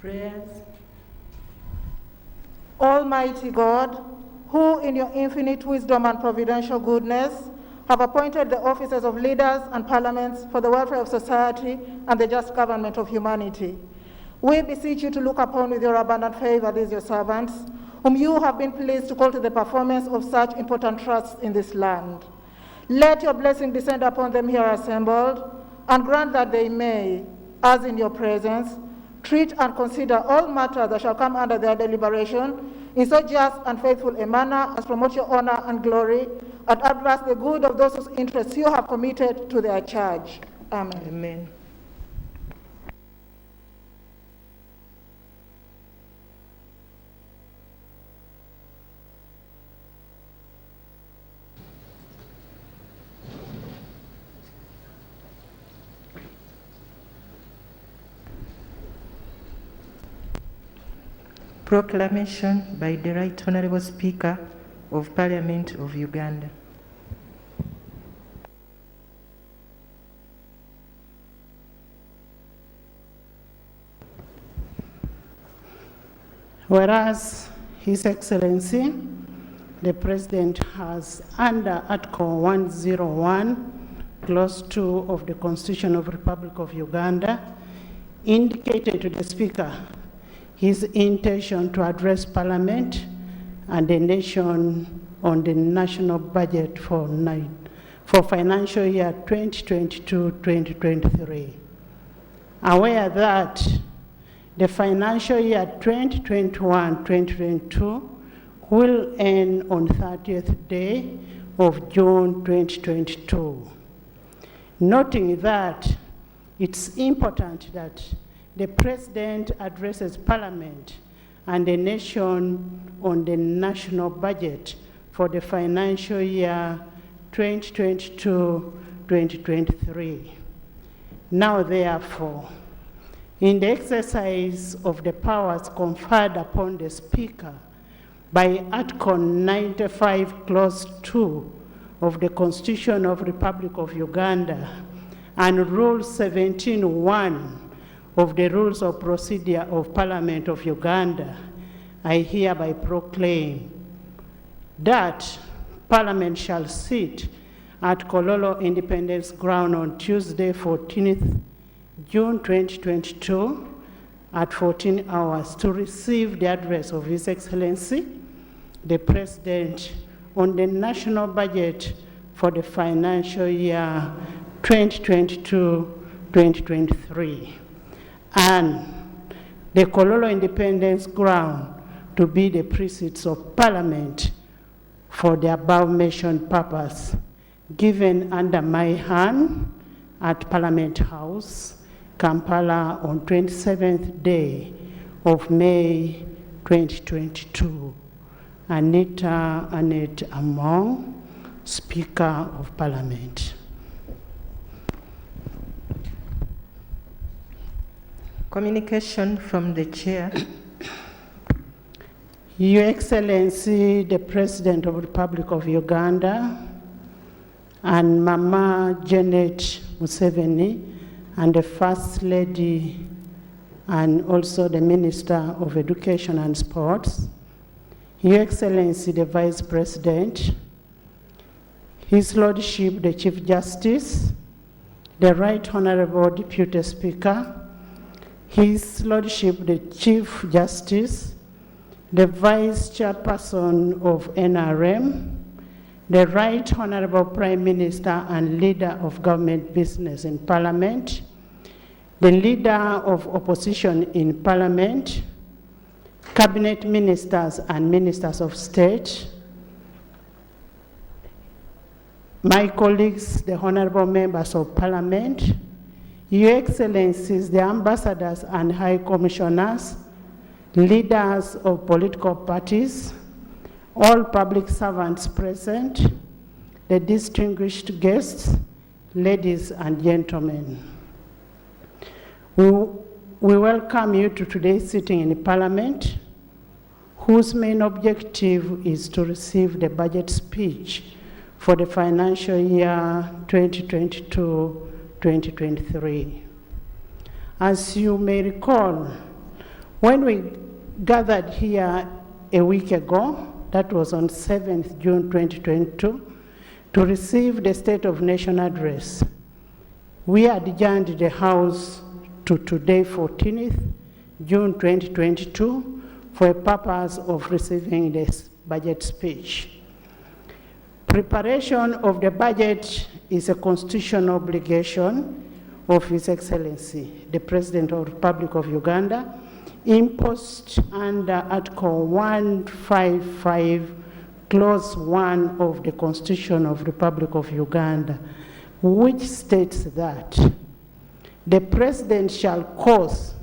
Prayers. Almighty God, who in your infinite wisdom and providential goodness have appointed the offices of leaders and parliaments for the welfare of society and the just government of humanity, we beseech you to look upon with your abundant favor these your servants, whom you have been pleased to call to the performance of such important trusts in this land. Let your blessing descend upon them here assembled, and grant that they may, as in your presence, treat and consider all matters that shall come under their deliberation in so just and faithful a manner as promote your honor and glory, and advance the good of those whose interests you have committed to their charge. Amen. Amen. Proclamation by the Right Honourable Speaker of Parliament of Uganda. Whereas His Excellency, the President has, under Article 101, Clause 2 of the Constitution of the Republic of Uganda, indicated to the Speaker his intention to address Parliament and the nation on the national budget for financial year 2022-2023. Aware that the financial year 2021-2022 will end on 30th day of June 2022. Noting that it's important that the President addresses Parliament and the nation on the national budget for the financial year 2022-2023. Now, therefore, in the exercise of the powers conferred upon the Speaker by Article 95, Clause 2 of the Constitution of the Republic of Uganda and Rule 17.1 of the Rules of Procedure of Parliament of Uganda, I hereby proclaim that Parliament shall sit at Kololo Independence Ground on Tuesday, 14th June 2022 at 14 hours to receive the address of His Excellency, the President, on the national budget for the financial year 2022-2023. And the Kololo Independence Ground to be the precincts of Parliament for the above-mentioned purpose, given under my hand at Parliament House, Kampala, on 27th day of May 2022. Anita Annette Among, Speaker of Parliament. Communication from the Chair. Your Excellency, the President of the Republic of Uganda, and Mama Janet Museveni, and the First Lady, and also the Minister of Education and Sports, Your Excellency, the Vice President, His Lordship, the Chief Justice, the Right Honourable Deputy Speaker, His Lordship, the Chief Justice, the Vice Chairperson of NRM, the Right Honourable Prime Minister and Leader of Government Business in Parliament, the Leader of Opposition in Parliament, Cabinet Ministers and Ministers of State, my colleagues, the Honourable Members of Parliament, Your Excellencies, the Ambassadors and High Commissioners, leaders of political parties, all public servants present, the distinguished guests, ladies and gentlemen. We welcome you to today's sitting in Parliament, whose main objective is to receive the budget speech for the financial year 2022-2023. As you may recall, When we gathered here a week ago, that was on 7th June 2022, to receive the State of Nation address, we adjourned the House to today, 14th June 2022, for a purpose of receiving this budget speech. Preparation of the budget is a constitutional obligation of His Excellency, the President of the Republic of Uganda, imposed under Article 155, Clause 1 of the Constitution of the Republic of Uganda, which states that the President shall cause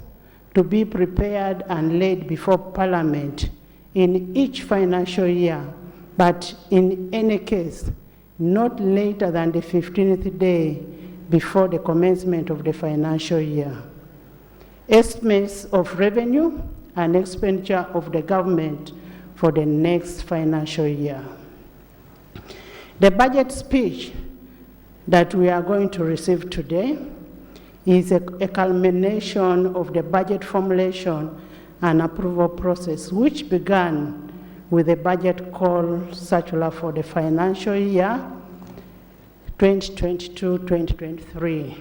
to be prepared and laid before Parliament in each financial year, but in any case, not later than the 15th day before the commencement of the financial year. Estimates of revenue and expenditure of the government for the next financial year. The budget speech that we are going to receive today is a culmination of the budget formulation and approval process, which began with the budget call circular for the financial year 2022-2023,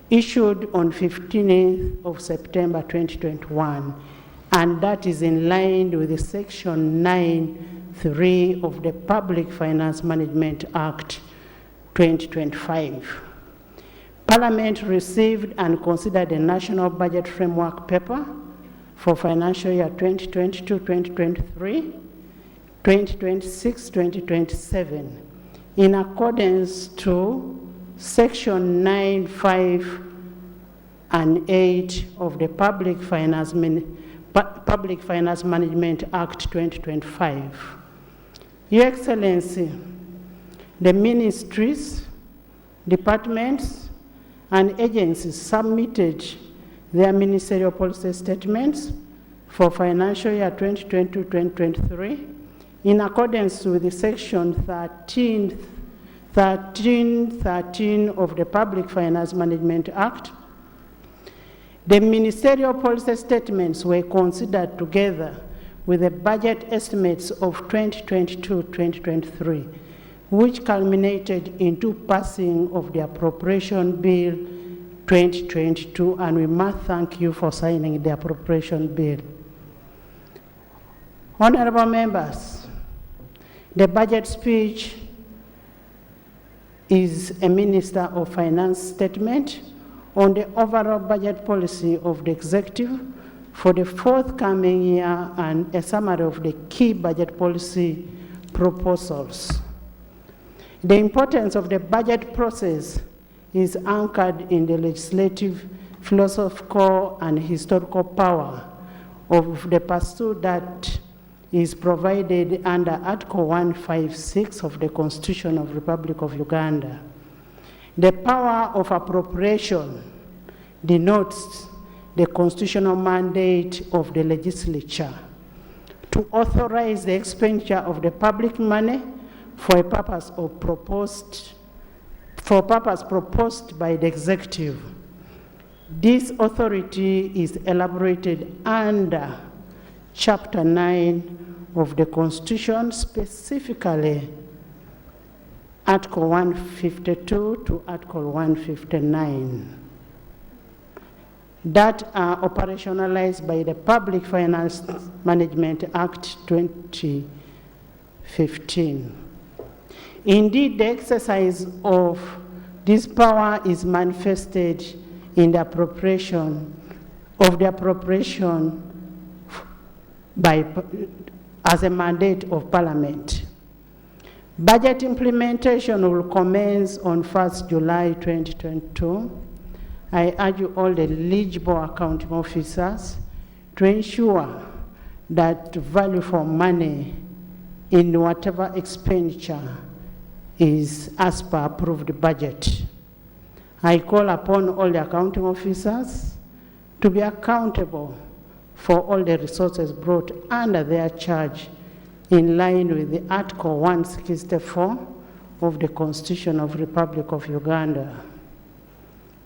issued on 15th of September 2021, and that is in line with the Section 9(3) of the Public Finance Management Act 2025. Parliament received and considered the National Budget Framework Paper for financial year 2022-2023, 2026-2027, in accordance to Section 9, 5, and 8 of the Public Finance Management Act 2025. Your Excellency, the ministries, departments, and agencies submitted their ministerial policy statements for financial year 2022-2023 in accordance with the Section 13 of the Public Finance Management Act. The ministerial policy statements were considered together with the budget estimates of 2022-2023, which culminated into passing of the Appropriation Bill 2022, and we must thank you for signing the Appropriation Bill. Honorable members, the budget speech is a Minister of Finance statement on the overall budget policy of the Executive for the forthcoming year and a summary of the key budget policy proposals. The importance of the budget process is anchored in the legislative, philosophical, and historical power of the pursuit that is provided under Article 156 of the Constitution of the Republic of Uganda. The power of appropriation denotes the constitutional mandate of the legislature to authorize the expenditure of the public money for a purpose proposed by the executive. This authority is elaborated under Chapter 9 of the Constitution, specifically Article 152 to Article 159, that are operationalized by the Public Finance Management Act 2015. Indeed, the exercise of this power is manifested in the appropriation as a mandate of Parliament. Budget implementation will commence on 1st July 2022. I urge all the eligible accounting officers to ensure that value for money in whatever expenditure is as per approved budget. I call upon all the accounting officers to be accountable for all the resources brought under their charge in line with the Article 164 of the Constitution of the Republic of Uganda.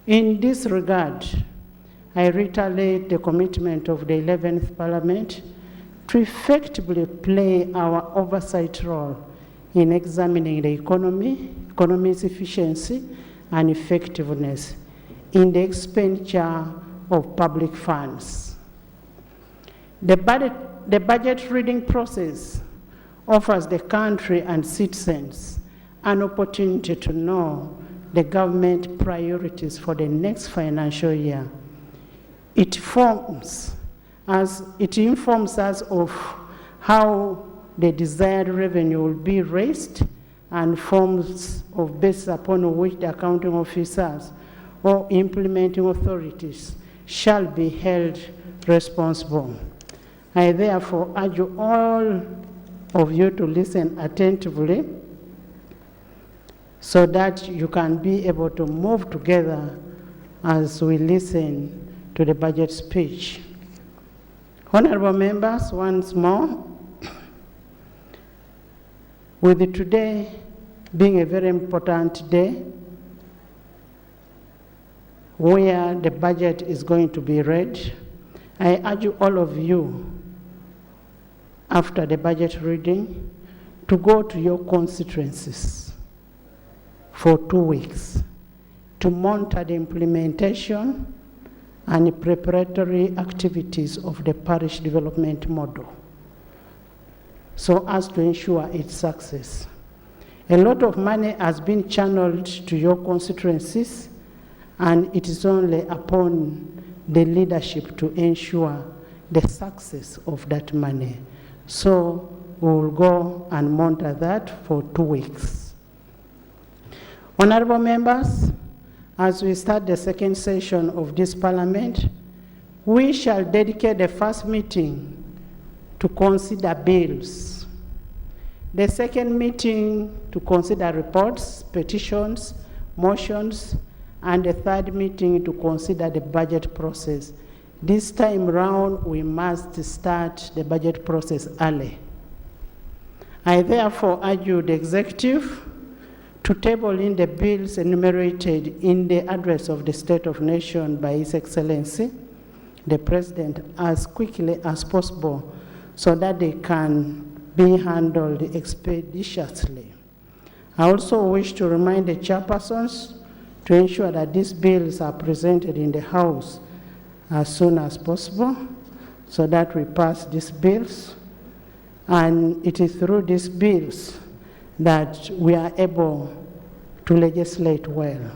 In this regard, I reiterate the commitment of the 11th Parliament to effectively play our oversight role in examining the economy's efficiency and effectiveness in the expenditure of public funds. The budget reading process offers the country and citizens an opportunity to know the government priorities for the next financial year. It informs us of how the desired revenue will be raised and forms of basis upon which the accounting officers or implementing authorities shall be held responsible. I therefore urge all of you to listen attentively so that you can be able to move together as we listen to the budget speech. Honorable members, once more, with today being a very important day where the budget is going to be read, I urge all of you, after the budget reading, to go to your constituencies for 2 weeks to monitor the implementation and the preparatory activities of the parish development model so as to ensure its success. A lot of money has been channeled to your constituencies, and it is only upon the leadership to ensure the success of that money. So we will go and monitor that for 2 weeks. Honorable members, as we start the second session of this Parliament, we shall dedicate the first meeting to consider bills, the second meeting to consider reports, petitions, motions, and the third meeting to consider the budget process. This time round, we must start the budget process early. I therefore urge you, the executive, to table in the bills enumerated in the address of the State of Nation by His Excellency, the President, as quickly as possible so that they can be handled expeditiously. I also wish to remind the chairpersons to ensure that these bills are presented in the House as soon as possible so that we pass these bills. And it is through these bills that we are able to legislate well.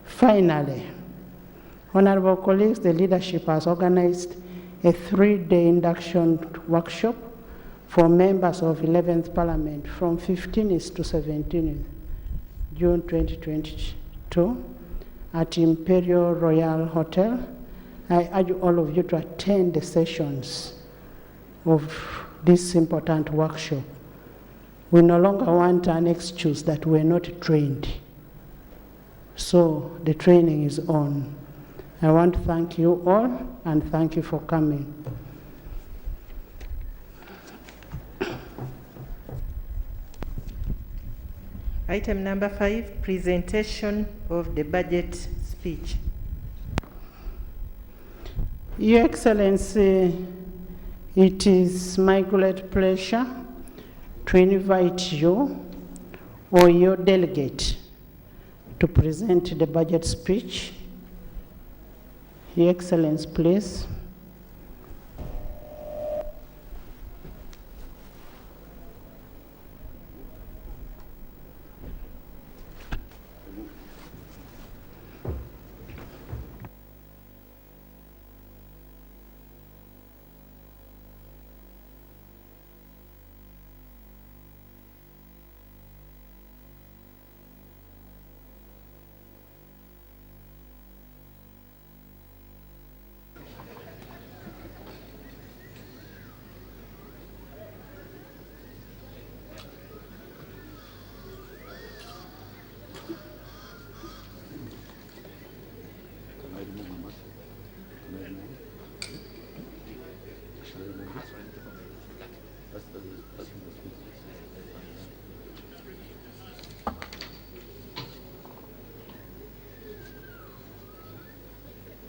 Finally, honorable colleagues, the leadership has organized a 3-day induction workshop for members of 11th Parliament from 15th to 17th June 2022 at Imperial Royal Hotel. I urge all of you to attend the sessions of this important workshop. We no longer want an excuse that we're not trained. So the training is on. I want to thank you all and thank you for coming. Item number 5, presentation of the budget speech. Your Excellency, it is my great pleasure to invite you or your delegate to present the budget speech. Your Excellency, please.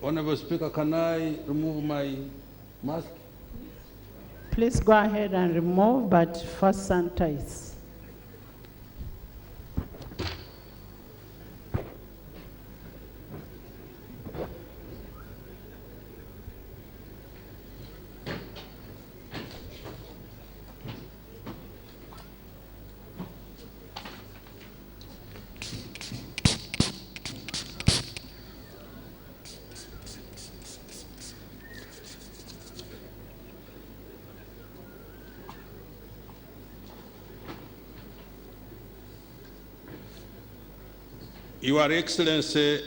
Honorable Speaker, can I remove my mask? Please go ahead and remove, but first sanitize. Your Excellency,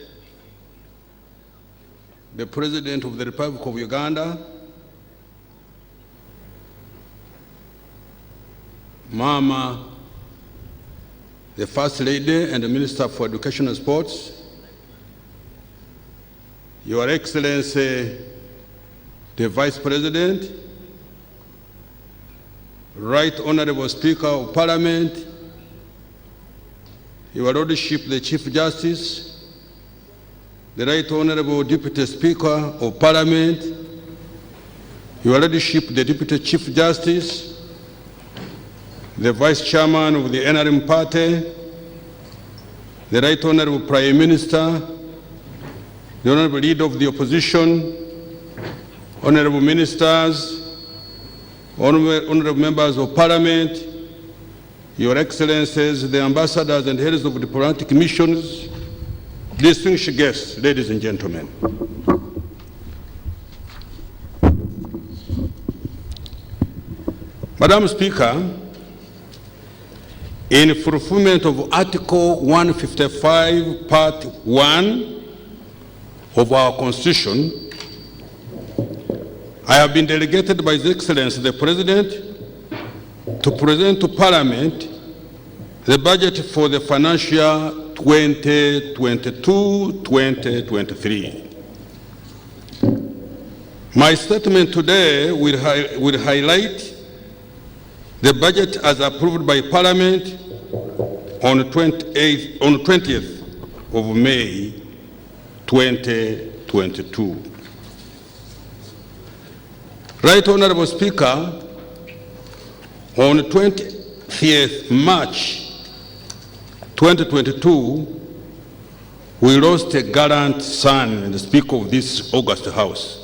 the President of the Republic of Uganda, Mama, the First Lady and the Minister for Education and Sports, Your Excellency, the Vice President, Right Honorable Speaker of Parliament, Your Lordship, the Chief Justice, the Right Honorable Deputy Speaker of Parliament, Your Lordship, the Deputy Chief Justice, the Vice Chairman of the NRM Party, the Right Honorable Prime Minister, the Honorable Leader of the Opposition, Honorable Ministers, Honorable Members of Parliament, Your Excellencies, the ambassadors and heads of diplomatic missions, distinguished guests, ladies and gentlemen. Madam Speaker, in fulfillment of Article 155, Part 1 of our Constitution, I have been delegated by His Excellency the President to present to Parliament the budget for the financial year 2022-2023. My statement today will highlight the budget as approved by Parliament on 20th of May 2022. Right Honorable Speaker, on 20th March 2022, we lost a gallant son and Speaker of this august House,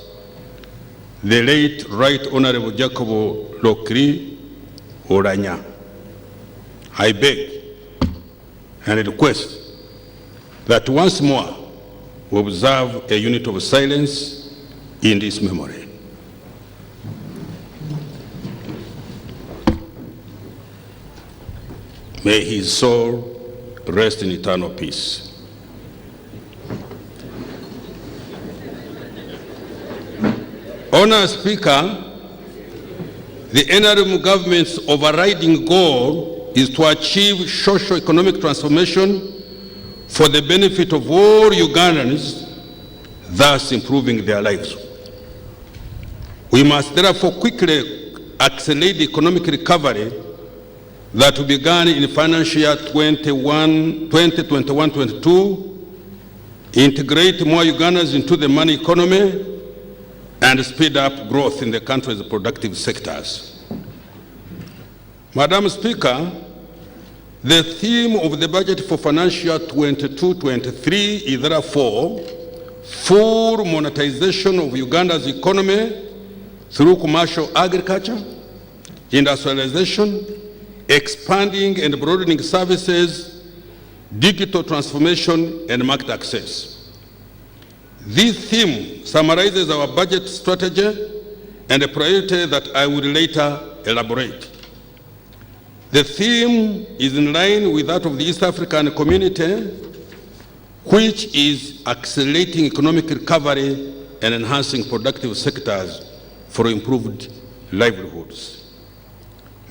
the late Right Honorable Jacob Lokri Oranya. I beg and request that once more we observe a unit of silence in this memory. May his soul rest in eternal peace. Honourable Speaker, the NRM government's overriding goal is to achieve socio-economic transformation for the benefit of all Ugandans, thus improving their lives. We must therefore quickly accelerate the economic recovery that began in financial year 2021-22, integrate more Ugandans into the money economy, and speed up growth in the country's productive sectors. Madam Speaker, the theme of the budget for financial year 22-23 is therefore full monetization of Uganda's economy through commercial agriculture, industrialization, expanding and broadening services, digital transformation, and market access. This theme summarizes our budget strategy and a priority that I will later elaborate. The theme is in line with that of the East African community, which is accelerating economic recovery and enhancing productive sectors for improved livelihoods.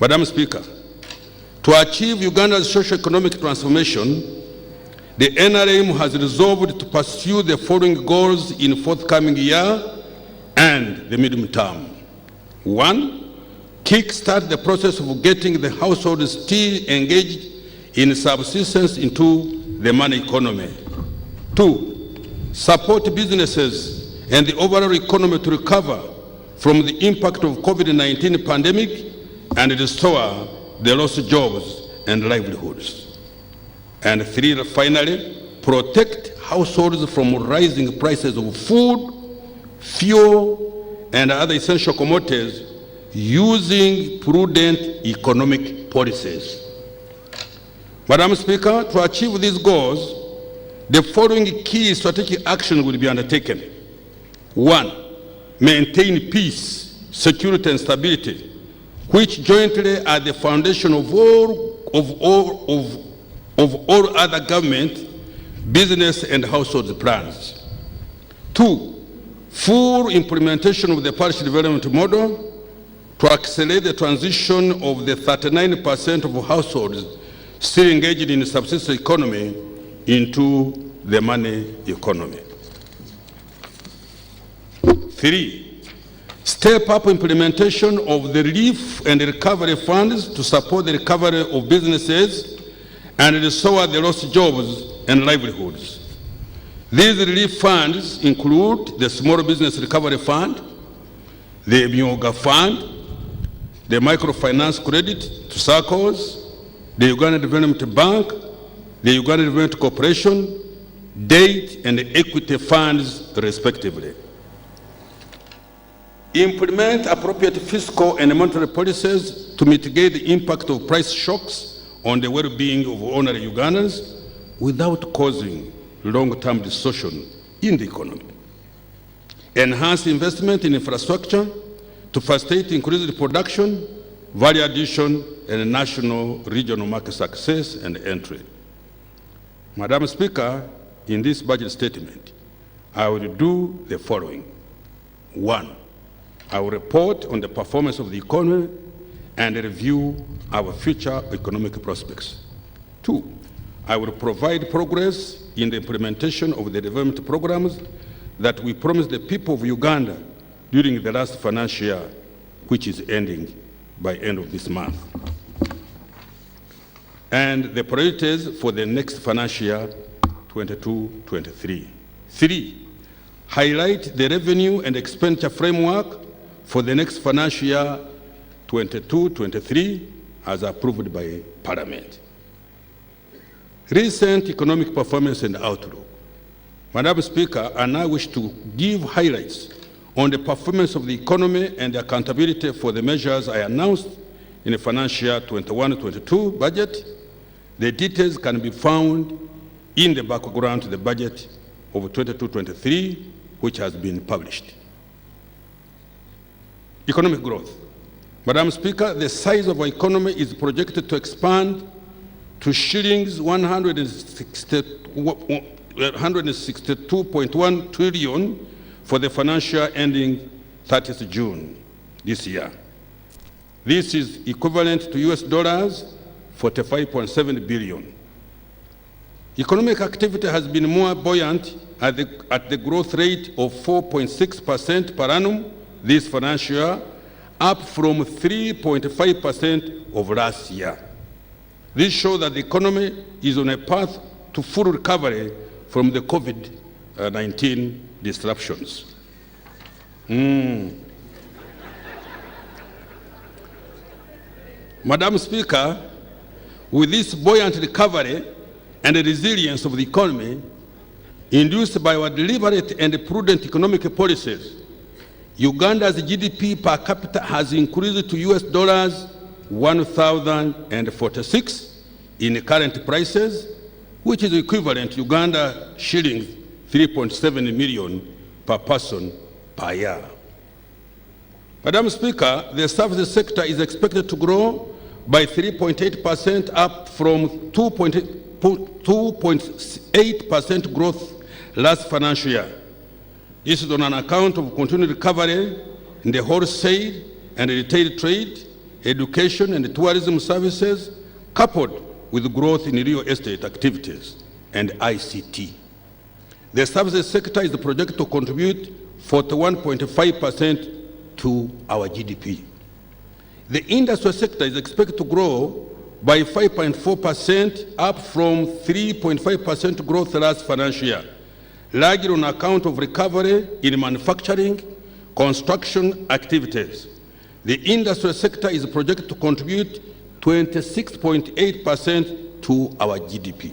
Madam Speaker, to achieve Uganda's socio-economic transformation, the NRM has resolved to pursue the following goals in forthcoming year and the medium term. 1, kickstart the process of getting the households still engaged in subsistence into the money economy. 2, support businesses and the overall economy to recover from the impact of COVID-19 pandemic and restore the lost jobs and livelihoods. And 3, finally, protect households from rising prices of food, fuel, and other essential commodities using prudent economic policies. Madam Speaker, to achieve these goals, the following key strategic actions will be undertaken. 1, maintain peace, security, and stability, which jointly are the foundation of all other government, business, and household plans. 2, full implementation of the parish development model to accelerate the transition of the 39% of households still engaged in the subsistence economy into the money economy. 3, step up implementation of the relief and recovery funds to support the recovery of businesses and restore the lost jobs and livelihoods. These relief funds include the Small Business Recovery Fund, the Myoga Fund, the Microfinance Credit to SACCOs, the Uganda Development Bank, the Uganda Development Corporation, Debt and Equity Funds, respectively. Implement appropriate fiscal and monetary policies to mitigate the impact of price shocks on the well-being of ordinary Ugandans without causing long-term distortion in the economy. Enhance investment in infrastructure to facilitate increased production, value addition, and national regional market success and entry. Madam Speaker, in this budget statement, I will do the following. 1, I will report on the performance of the economy and review our future economic prospects. 2, I will provide progress in the implementation of the development programs that we promised the people of Uganda during the last financial year, which is ending by end of this month. And the priorities for the next financial year, 22-23. 3, highlight the revenue and expenditure framework for the next financial year, 22-23, as approved by Parliament. Recent economic performance and outlook. Madam Speaker, I now wish to give highlights on the performance of the economy and the accountability for the measures I announced in the financial year 21-22 budget. The details can be found in the background to the budget of 22-23, which has been published. Economic growth. Madam Speaker, the size of our economy is projected to expand to shillings 162.1 trillion for the financial year ending 30th June this year. This is equivalent to US dollars 45.7 billion. Economic activity has been more buoyant at the growth rate of 4.6% per annum this financial year, up from 3.5% of last year. This shows that the economy is on a path to full recovery from the COVID-19 disruptions. Madam Speaker, with this buoyant recovery and the resilience of the economy induced by our deliberate and prudent economic policies, Uganda's GDP per capita has increased to US dollars 1,046 in current prices, which is equivalent to Uganda shillings 3.7 million per person per year. Madam Speaker, the services sector is expected to grow by 3.8%, up from 2.8% growth last financial year. This is on an account of continued recovery in the wholesale and retail trade, education and tourism services, coupled with growth in real estate activities and ICT. The services sector is projected to contribute 41.5% to our GDP. The industrial sector is expected to grow by 5.4%, up from 3.5% growth last financial year. largely on account of recovery in manufacturing, construction activities. The industrial sector is projected to contribute 26.8% to our GDP.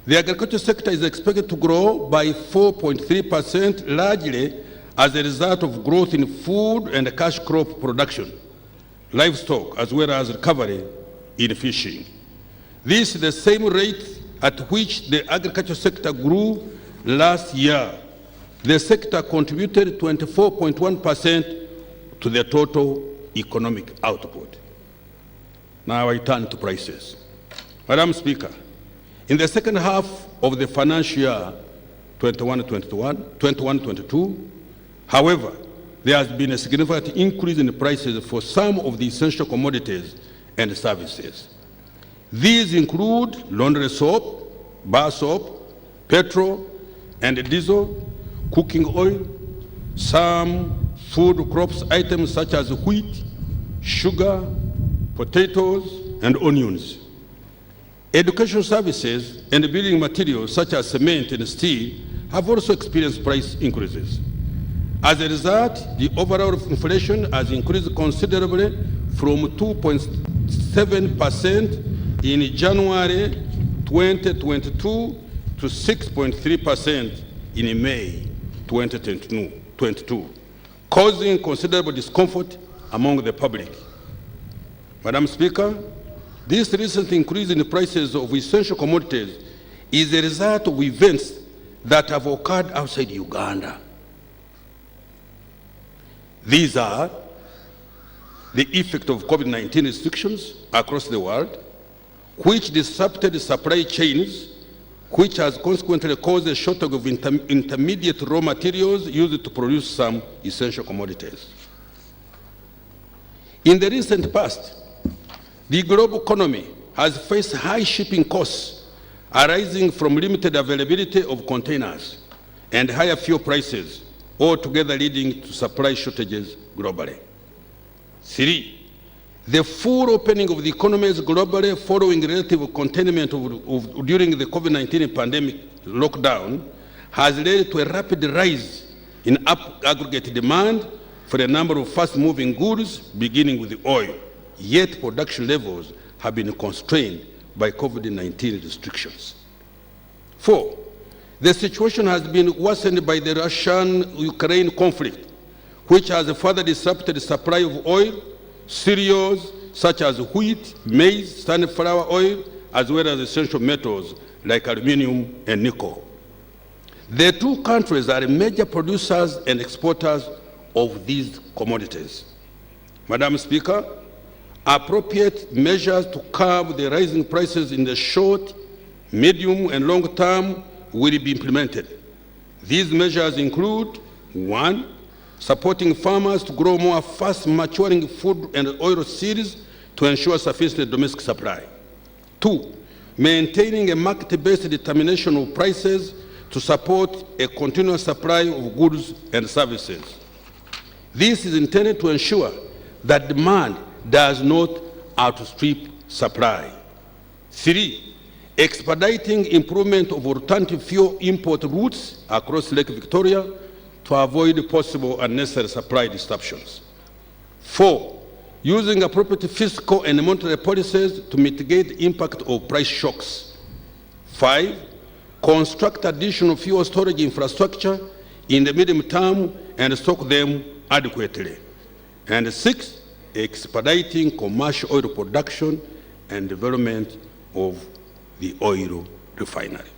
The agriculture sector is expected to grow by 4.3%, largely as a result of growth in food and cash crop production, livestock, as well as recovery in fishing. This is the same rate at which the agriculture sector grew last year. The sector contributed 24.1% to the total economic output. Now I turn to prices. Madam Speaker, in the second half of the financial year 21-22, however, there has been a significant increase in the prices for some of the essential commodities and services. These include laundry soap, bar soap, petrol and diesel, cooking oil, some food crops items such as wheat, sugar, potatoes, and onions. Education services and building materials such as cement and steel have also experienced price increases. As a result, the overall inflation has increased considerably from 2.7% in January 2022 to 6.3% in May 2022, causing considerable discomfort among the public. Madam Speaker, this recent increase in the prices of essential commodities is a result of events that have occurred outside Uganda. These are the effect of COVID-19 restrictions across the world, which disrupted supply chains, which has consequently caused a shortage of intermediate raw materials used to produce some essential commodities. In the recent past, the global economy has faced high shipping costs arising from limited availability of containers and higher fuel prices, altogether leading to supply shortages globally. 3, the full opening of the economies globally following relative containment during the COVID-19 pandemic lockdown has led to a rapid rise in aggregate demand for a number of fast-moving goods, beginning with oil. Yet production levels have been constrained by COVID-19 restrictions. 4, the situation has been worsened by the Russian-Ukraine conflict, which has further disrupted the supply of oil, cereals such as wheat, maize, sunflower oil, as well as essential metals like aluminum and nickel. The two countries are major producers and exporters of these commodities. Madam Speaker, appropriate measures to curb the rising prices in the short, medium, and long term will be implemented. These measures include: 1, supporting farmers to grow more fast-maturing food and oil seeds to ensure sufficient domestic supply. 2, maintaining a market-based determination of prices to support a continuous supply of goods and services. This is intended to ensure that demand does not outstrip supply. 3, expediting improvement of alternative fuel import routes across Lake Victoria to avoid possible unnecessary supply disruptions. 4, using appropriate fiscal and monetary policies to mitigate the impact of price shocks. 5, construct additional fuel storage infrastructure in the medium term and stock them adequately. And 6, expediting commercial oil production and development of the oil refinery.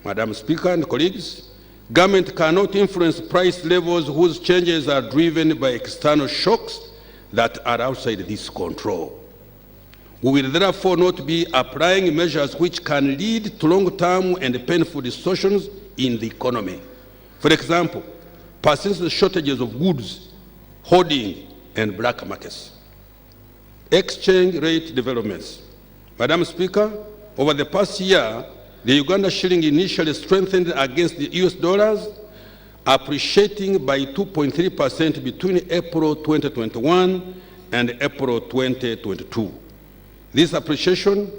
Madam Speaker and colleagues, government cannot influence price levels whose changes are driven by external shocks that are outside this control. We will therefore not be applying measures which can lead to long-term and painful distortions in the economy. For example, persistent shortages of goods, hoarding, and black markets. Exchange rate developments. Madam Speaker, over the past year, the Uganda shilling initially strengthened against the US dollars, appreciating by 2.3% between April 2021 and April 2022. This appreciation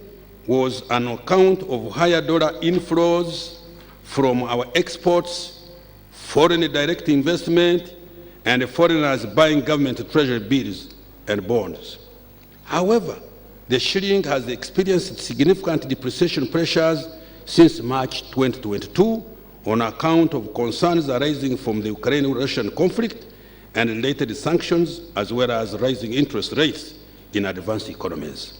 was on account of higher dollar inflows from our exports, foreign direct investment, and foreigners buying government treasury bills and bonds. However, the shilling has experienced significant depreciation pressures since March 2022 on account of concerns arising from the Ukraine-Russian conflict and related sanctions, as well as rising interest rates in advanced economies.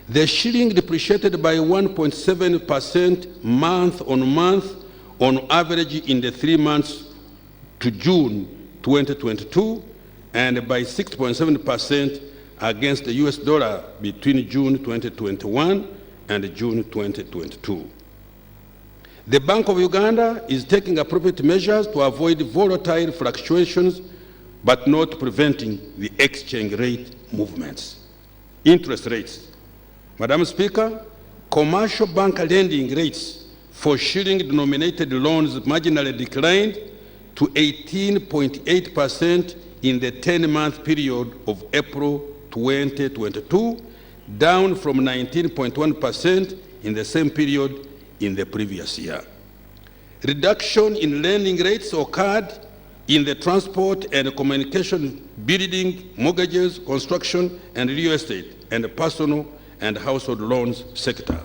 The shilling depreciated by 1.7% month on month on average in the 3 months to June 2022, and by 6.7% against the US dollar between June 2021 and June 2022. The Bank of Uganda is taking appropriate measures to avoid volatile fluctuations, but not preventing the exchange rate movements. Interest rates. Madam Speaker, commercial bank lending rates for shilling-denominated loans marginally declined to 18.8% in the 10-month period of April 2022, down from 19.1% in the same period in the previous year. Reduction in lending rates occurred in the transport and communication, building, mortgages, construction, and real estate, and personal and household loans sector.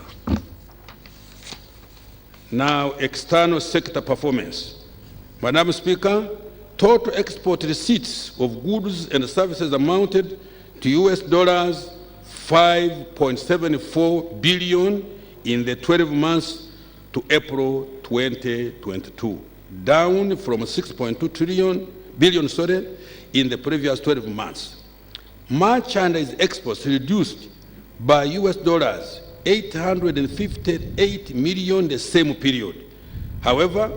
Now, external sector performance. Madam Speaker, total export receipts of goods and services amounted to US dollars 5.74 billion in the 12 months to April 2022, down from 6.2 billion in the previous 12 months. Merchandise exports reduced by US dollars 858 million the same period. However,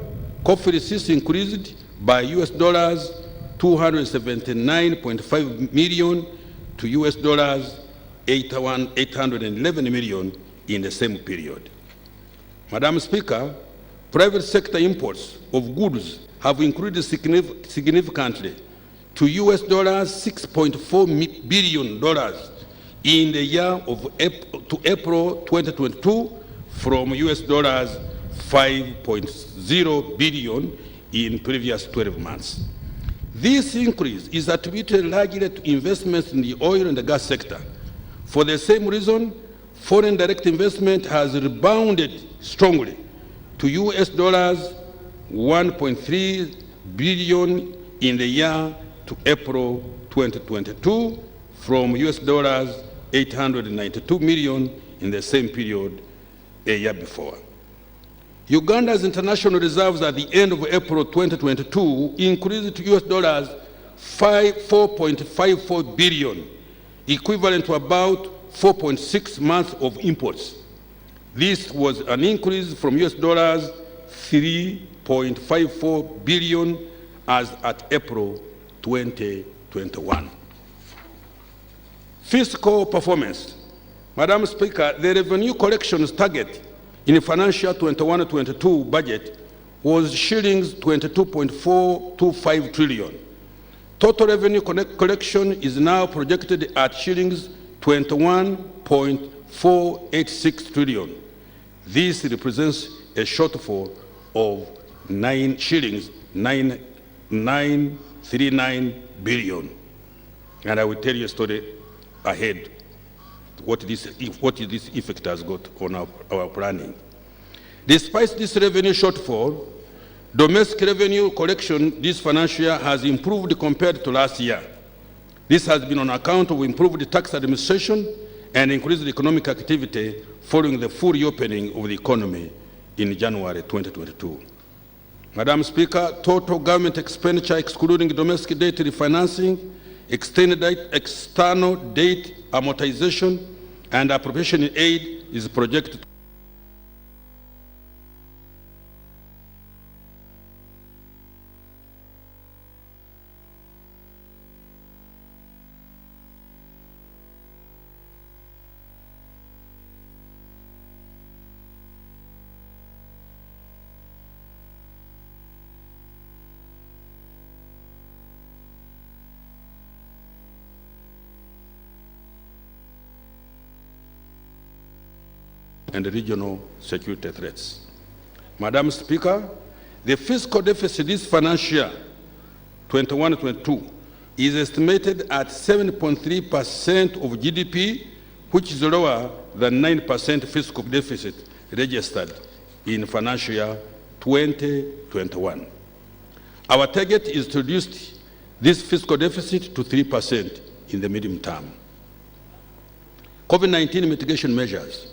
coffee receipts increased by US dollars 279.5 million to US dollars 811 million in the same period. Madam Speaker, private sector imports of goods have increased significantly to US dollars 6.4 billion in the year of April 2022 from US dollars 5.0 billion in previous 12 months. This increase is attributed largely to investments in the oil and the gas sector. For the same reason, foreign direct investment has rebounded strongly to US dollars 1.3 billion in the year to April 2022 from US dollars 892 million in the same period a year before. Uganda's international reserves at the end of April 2022 increased to US dollars 4.54 billion, equivalent to about 4.6 months of imports. This was an increase from US dollars 3.54 billion as at April 2021. Fiscal performance. Madam Speaker, the revenue collections target in the financial 21-22 budget was shillings 22.425 trillion. Total revenue collection is now projected at shillings 21.486 trillion. This represents a shortfall of shillings 939 billion. And I will tell you a story ahead what this effect has got on our planning. Despite this revenue shortfall, domestic revenue collection this financial year has improved compared to last year. This has been on account of improved tax administration and increased economic activity following the full reopening of the economy in January 2022. Madam Speaker, total government expenditure excluding domestic debt refinancing, external debt amortization, and appropriation aid is projected and regional security threats. Madam Speaker, the fiscal deficit this financial year, 21-22, is estimated at 7.3% of GDP, which is lower than 9% fiscal deficit registered in financial year 2021. Our target is to reduce this fiscal deficit to 3% in the medium term. COVID-19 mitigation measures.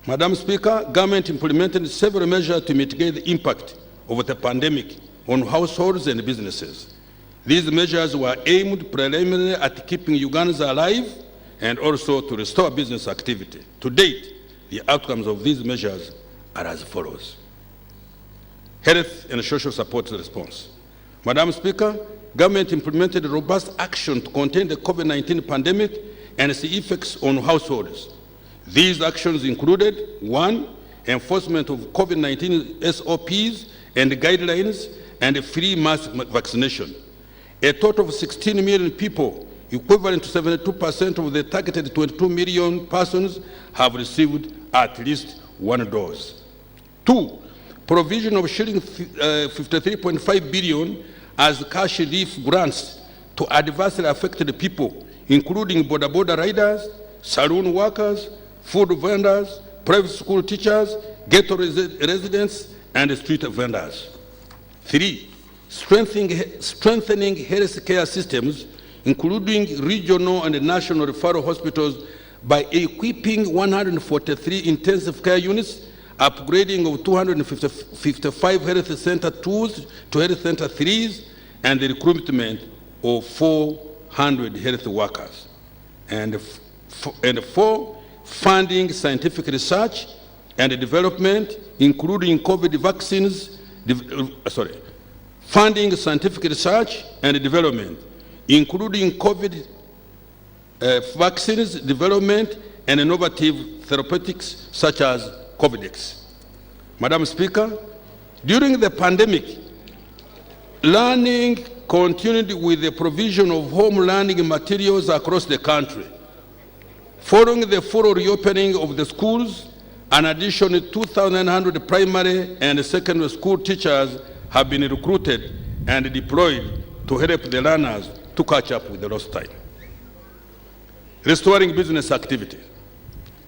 Madam Speaker, government implemented several measures to mitigate the impact of the pandemic on households and businesses. These measures were aimed primarily at keeping Ugandans alive and also to restore business activity. To date, the outcomes of these measures are as follows. Health and social support response. Madam Speaker, government implemented robust action to contain the COVID-19 pandemic and its effects on households. These actions included: 1, enforcement of COVID-19 SOPs and guidelines and free mass vaccination. A total of 16 million people, equivalent to 72% of the targeted 22 million persons, have received at least 1 dose. 2, provision of shilling 53.5 billion as cash relief grants to adversely affected people, including border riders, saloon workers, food vendors, private school teachers, ghetto residents, and street vendors. 3, strengthening health care systems, including regional and national referral hospitals, by equipping 143 intensive care units, upgrading of 255 health center 2s to health center 3s, and the recruitment of 400 health workers. And 4, funding scientific research and development, including COVID vaccines, funding scientific research and development, including COVID vaccines development and innovative therapeutics such as COVIDX. Madam Speaker, during the pandemic, learning continued with the provision of home learning materials across the country. Following the full reopening of the schools, an additional 2,900 primary and secondary school teachers have been recruited and deployed to help the learners to catch up with the lost time. Restoring business activity.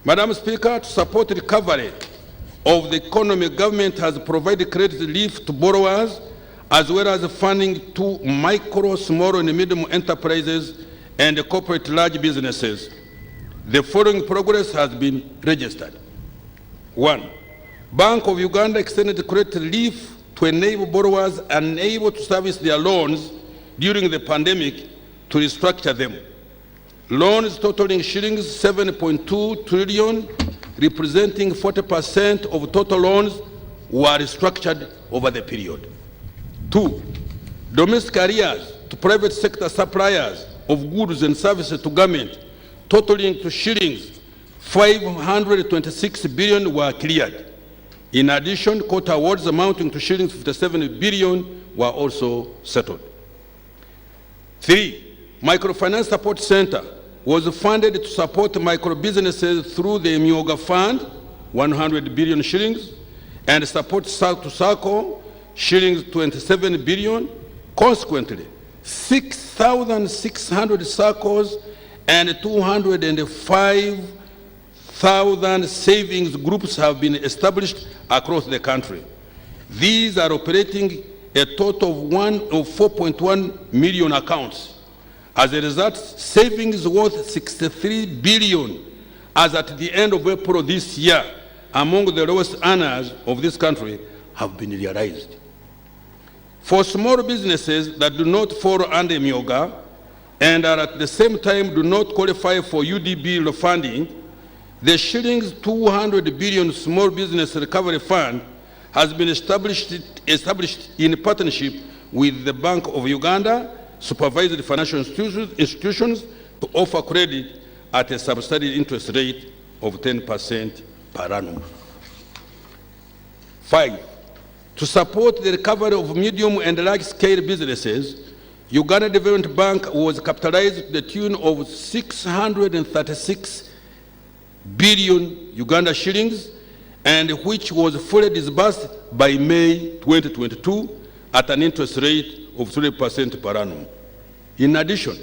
Madam Speaker, to support recovery of the economy, government has provided credit relief to borrowers as well as funding to micro, small, and medium enterprises and corporate large businesses. The following progress has been registered. 1, Bank of Uganda extended credit relief to enable borrowers unable to service their loans during the pandemic to restructure them. Loans totaling shillings 7.2 trillion, representing 40% of total loans, were restructured over the period. 2, domestic arrears to private sector suppliers of goods and services to government, totaling to shillings 526 billion, were cleared. In addition, court awards amounting to shillings 57 billion were also settled. 3, Microfinance Support Center was funded to support micro businesses through the Myoga Fund, 100 billion shillings, and support to SACCO, shillings 27 billion. Consequently, 6,600 SACCOs and 205,000 savings groups have been established across the country. These are operating a total of 4.1 million accounts. As a result, savings worth 63 billion as at the end of April this year, among the lowest earners of this country, have been realized. For small businesses that do not fall under Myoga and are at the same time do not qualify for UDB funding, the shillings 200 billion Small Business Recovery Fund has been established in partnership with the Bank of Uganda, supervised financial institutions to offer credit at a subsidized interest rate of 10% per annum. 5, to support the recovery of medium and large-scale businesses, Uganda Development Bank was capitalized to the tune of 636 billion Uganda shillings and which was fully disbursed by May 2022 at an interest rate of 3% per annum. In addition,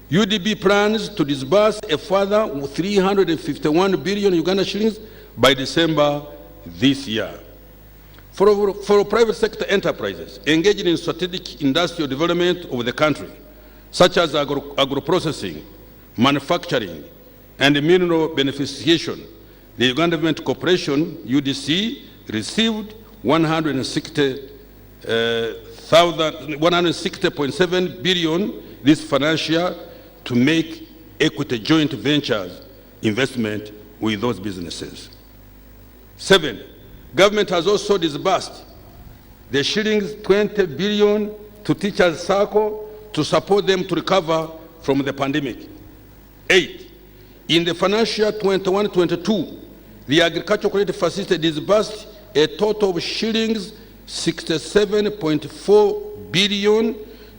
UDB plans to disburse a further 351 billion Uganda shillings by December this year. For private sector enterprises engaged in strategic industrial development of the country, such as agro-processing, manufacturing, and mineral beneficiation, the Uganda Development Corporation, UDC, received 160.7 billion this financial year to make equity joint ventures investment with those businesses. 7, government has also disbursed the shillings 20 billion to Teachers Circle to support them to recover from the pandemic. 8, in the financial year 21-22, the Agricultural Credit Facility disbursed a total of shillings 67.4 billion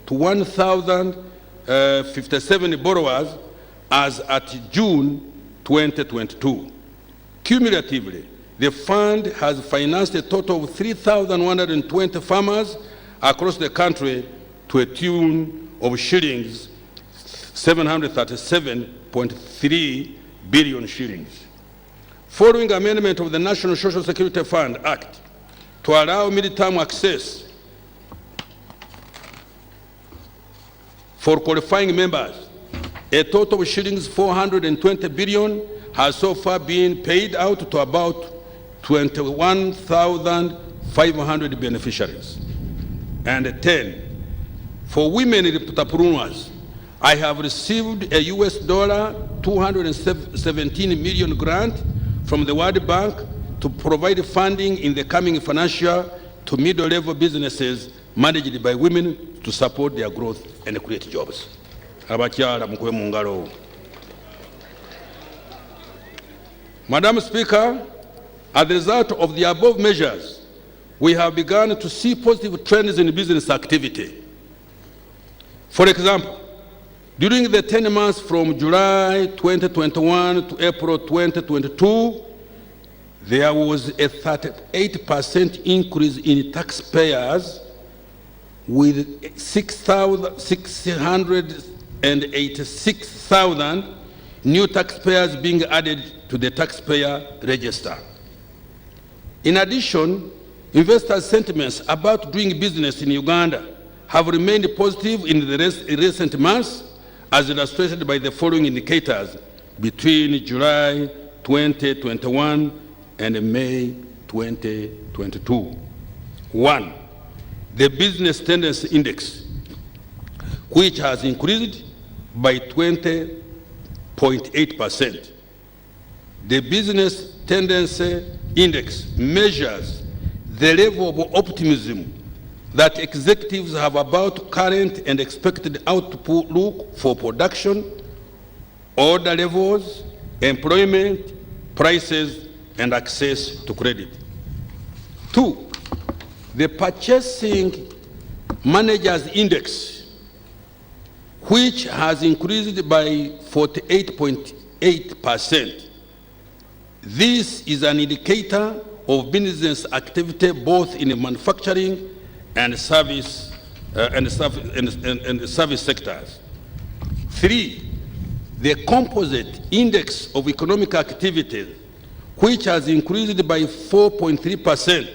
to 1,057 borrowers as at June 2022. Cumulatively, the fund has financed a total of 3,120 farmers across the country to a tune of shillings 737.3 billion shillings. Following amendment of the National Social Security Fund Act to allow mid-term access for qualifying members, a total of shillings 420 billion has so far been paid out to about 21,500 beneficiaries. And 10, for women entrepreneurs, I have received a US $217 million grant from the World Bank to provide funding in the coming financial year to middle-level businesses managed by women to support their growth and create jobs. Abakyala mukube mu ngalo. Madam Speaker, as a result of the above measures, we have begun to see positive trends in business activity. For example, during the 10 months from July 2021 to April 2022, there was a 38% increase in taxpayers, with 686,000 new taxpayers being added to the taxpayer register. In addition, investors' sentiments about doing business in Uganda have remained positive in the recent months, as illustrated by the following indicators between July 2021 and May 2022. 1, the Business Tendency Index, which has increased by 20.8%. The Business Tendency Index measures the level of optimism that executives have about current and expected outlook for production, order levels, employment, prices, and access to credit. 2, the Purchasing Managers Index, which has increased by 48.8%. This is an indicator of business activity both in the manufacturing and service sectors. 3, the Composite Index of Economic Activity, which has increased by 4.3%.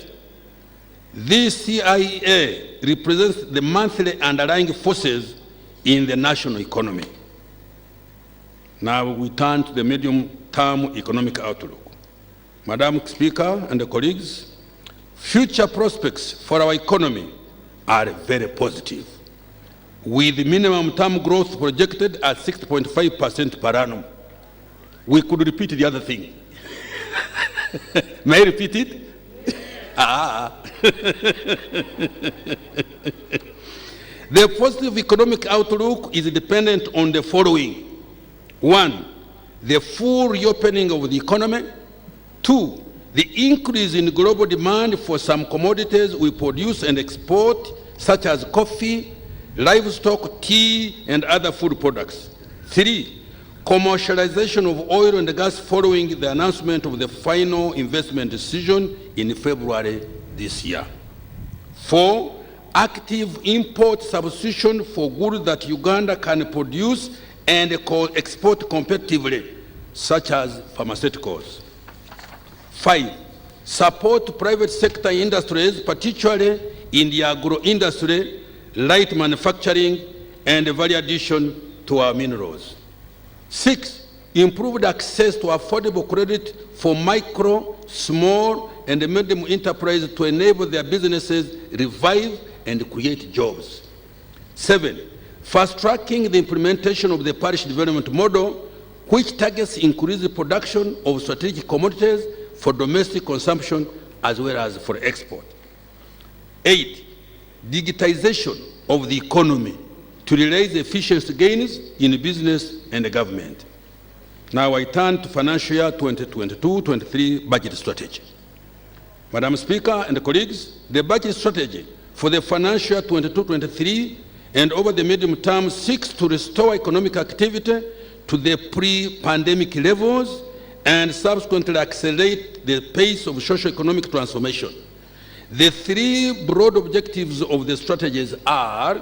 This CIA represents the monthly underlying forces in the national economy. Now we turn to the medium-term economic outlook. Madam Speaker and the colleagues, future prospects for our economy are very positive, with minimum term growth projected at 6.5% per annum. We could repeat the other thing. May I repeat it? The positive economic outlook is dependent on the following. 1, the full reopening of the economy. 2, the increase in global demand for some commodities we produce and export, such as coffee, livestock, tea, and other food products. 3, commercialization of oil and gas following the announcement of the final investment decision in February this year. 4, active import substitution for goods that Uganda can produce and export competitively, such as pharmaceuticals. 5, support private sector industries, particularly in the agro-industry, light manufacturing, and value addition to our minerals. 6, improved access to affordable credit for micro, small, and medium enterprises to enable their businesses revive and create jobs. 7, fast-tracking the implementation of the parish development model, which targets increased production of strategic commodities for domestic consumption as well as for export. 8, digitization of the economy to realize efficiency gains in business and government. Now I turn to financial year 2022-23 budget strategy. Madam Speaker and colleagues, the budget strategy for the financial year 22-23 and over the medium term seeks to restore economic activity to the pre-pandemic levels and subsequently accelerate the pace of socio-economic transformation. The 3 broad objectives of the strategies are: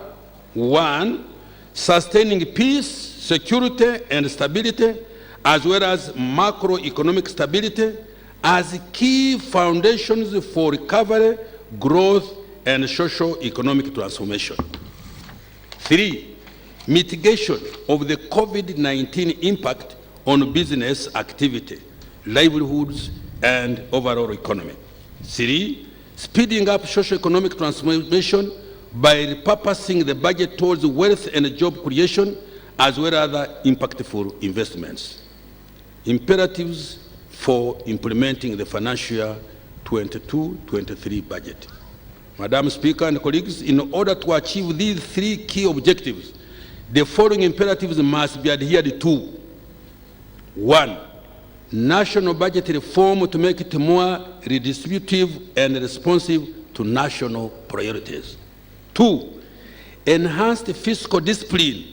1, sustaining peace, security, and stability, as well as macroeconomic stability as key foundations for recovery, growth, and socio-economic transformation. 3, mitigation of the COVID-19 impact on business activity, livelihoods, and overall economy. 3, speeding up socio-economic transformation by repurposing the budget towards wealth and job creation, as well as other impactful investments. Imperatives for implementing the financial year 22-23 budget. Madam Speaker and colleagues, in order to achieve these 3 key objectives, the following imperatives must be adhered to. 1, national budget reform to make it more redistributive and responsive to national priorities. 2, enhanced fiscal discipline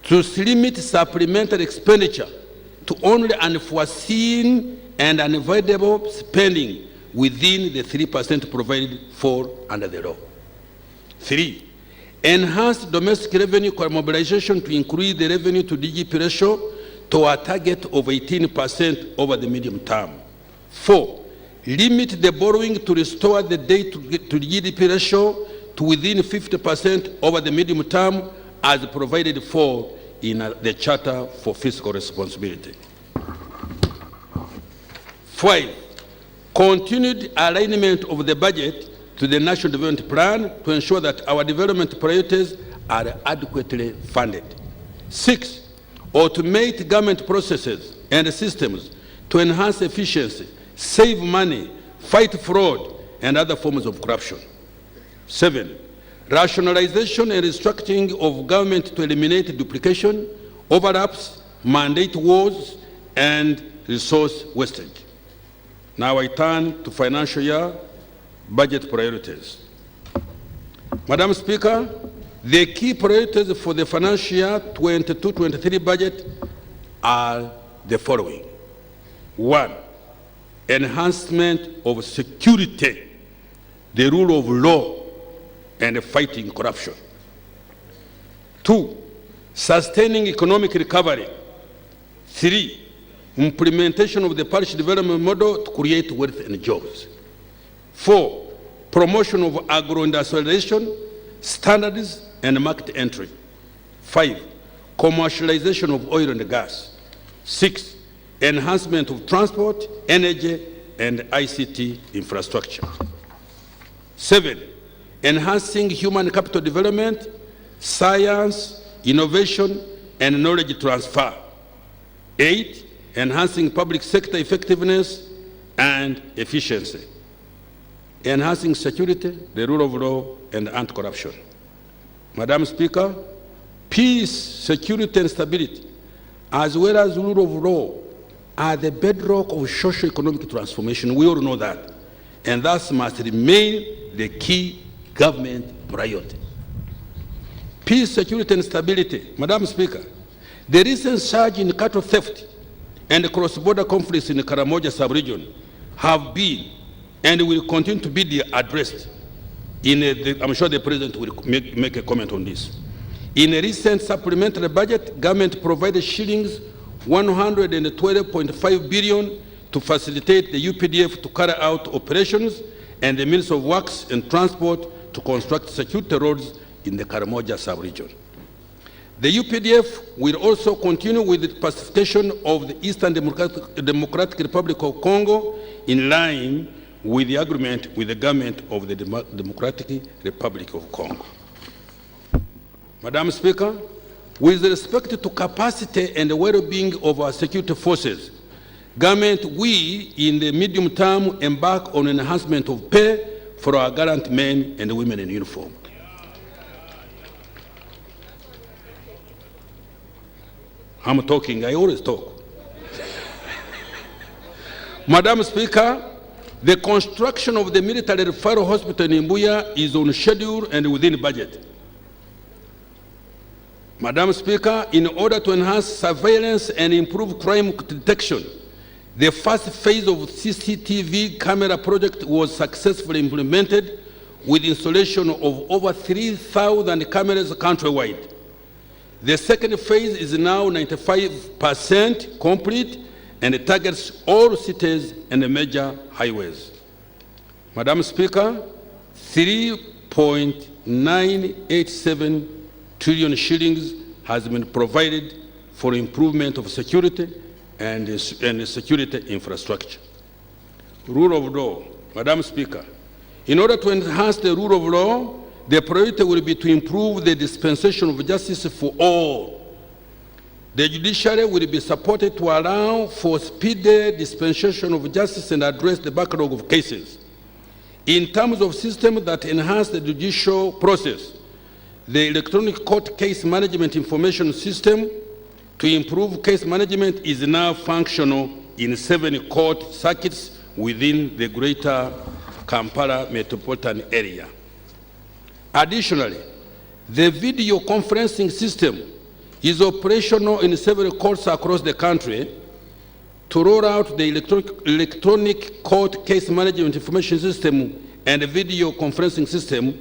to limit supplementary expenditure to only unforeseen and unavoidable spending within the 3% provided for under the law. 3, enhanced domestic revenue mobilization to increase the revenue to GDP ratio to a target of 18% over the medium term. 4, limit the borrowing to restore the debt to GDP ratio to within 50% over the medium term as provided for in the Charter for Fiscal Responsibility. 5, continued alignment of the budget to the National Development Plan to ensure that our development priorities are adequately funded. 6, automate government processes and systems to enhance efficiency, save money, fight fraud, and other forms of corruption. 7, rationalization and restructuring of government to eliminate duplication, overlaps, mandate wars, and resource wastage. Now I turn to financial year budget priorities. Madam Speaker, the key priorities for the financial year 22-23 budget are the following. 1, enhancement of security, the rule of law, and fighting corruption. 2, sustaining economic recovery. 3, implementation of the parish development model to create wealth and jobs. 4, promotion of agro-industrialization, standards, and market entry. 5, commercialization of oil and gas. 6, enhancement of transport, energy, and ICT infrastructure. 7, enhancing human capital development, science, innovation, and knowledge transfer. 8, enhancing public sector effectiveness and efficiency. Enhancing security, the rule of law, and anti-corruption. Madam Speaker, peace, security, and stability, as well as rule of law, are the bedrock of socio-economic transformation. We all know that. And thus must remain the key government priority. Peace, security, and stability. Madam Speaker, The recent surge in cattle theft and cross-border conflicts in the Karamoja sub-region have been and will continue to be addressed. I'm sure the President will make a comment on this. In a recent supplementary budget, government provided shillings 112.5 billion to facilitate the UPDF to carry out operations and the Ministry of Works and Transport to construct security roads in the Karamoja sub-region. The UPDF will also continue with the pacification of the Eastern Democratic Republic of Congo in line with the agreement with the government of the Democratic Republic of Congo. Madam Speaker, with respect to capacity and the well-being of our security forces, government will, in the medium term, embark on enhancement of pay for our gallant men and women in uniform. I'm talking, I always talk. Madam Speaker, the construction of the military referral hospital in Mbuya is on schedule and within budget. Madam Speaker, in order to enhance surveillance and improve crime detection, the first phase of CCTV camera project was successfully implemented with installation of over 3,000 cameras countrywide. The second phase is now 95% complete and targets all cities and major highways. Madam Speaker, 3.987 trillion shillings has been provided for improvement of security and security infrastructure. Rule of law. Madam Speaker, in order to enhance the rule of law, the priority will be to improve the dispensation of justice for all. The judiciary will be supported to allow for speedy dispensation of justice and address the backlog of cases. In terms of systems that enhance the judicial process, the electronic court case management information system to improve case management is now functional in 7 court circuits within the greater Kampala metropolitan area. Additionally, the video conferencing system is operational in several courts across the country to roll out the electronic court case management information system and the video conferencing system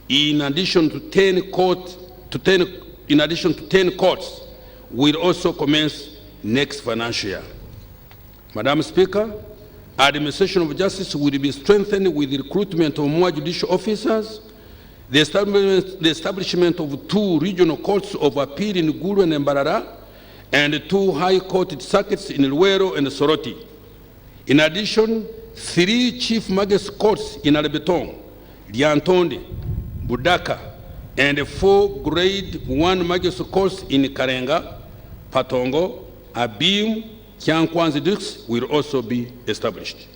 in addition to 10 courts will also commence next financial year. Madam Speaker, administration of justice will be strengthened with the recruitment of more judicial officers, the establishment of 2 regional courts of appeal in Gulu and Mbarara, and 2 high court circuits in Luero and Soroti. In addition, 3 chief magistrate courts in Albeton, Liantonde, Budaka, and 4 grade 1 magistrate courts in Karenga, Patongo, Abim, Kyankwanzi Dukes will also be established.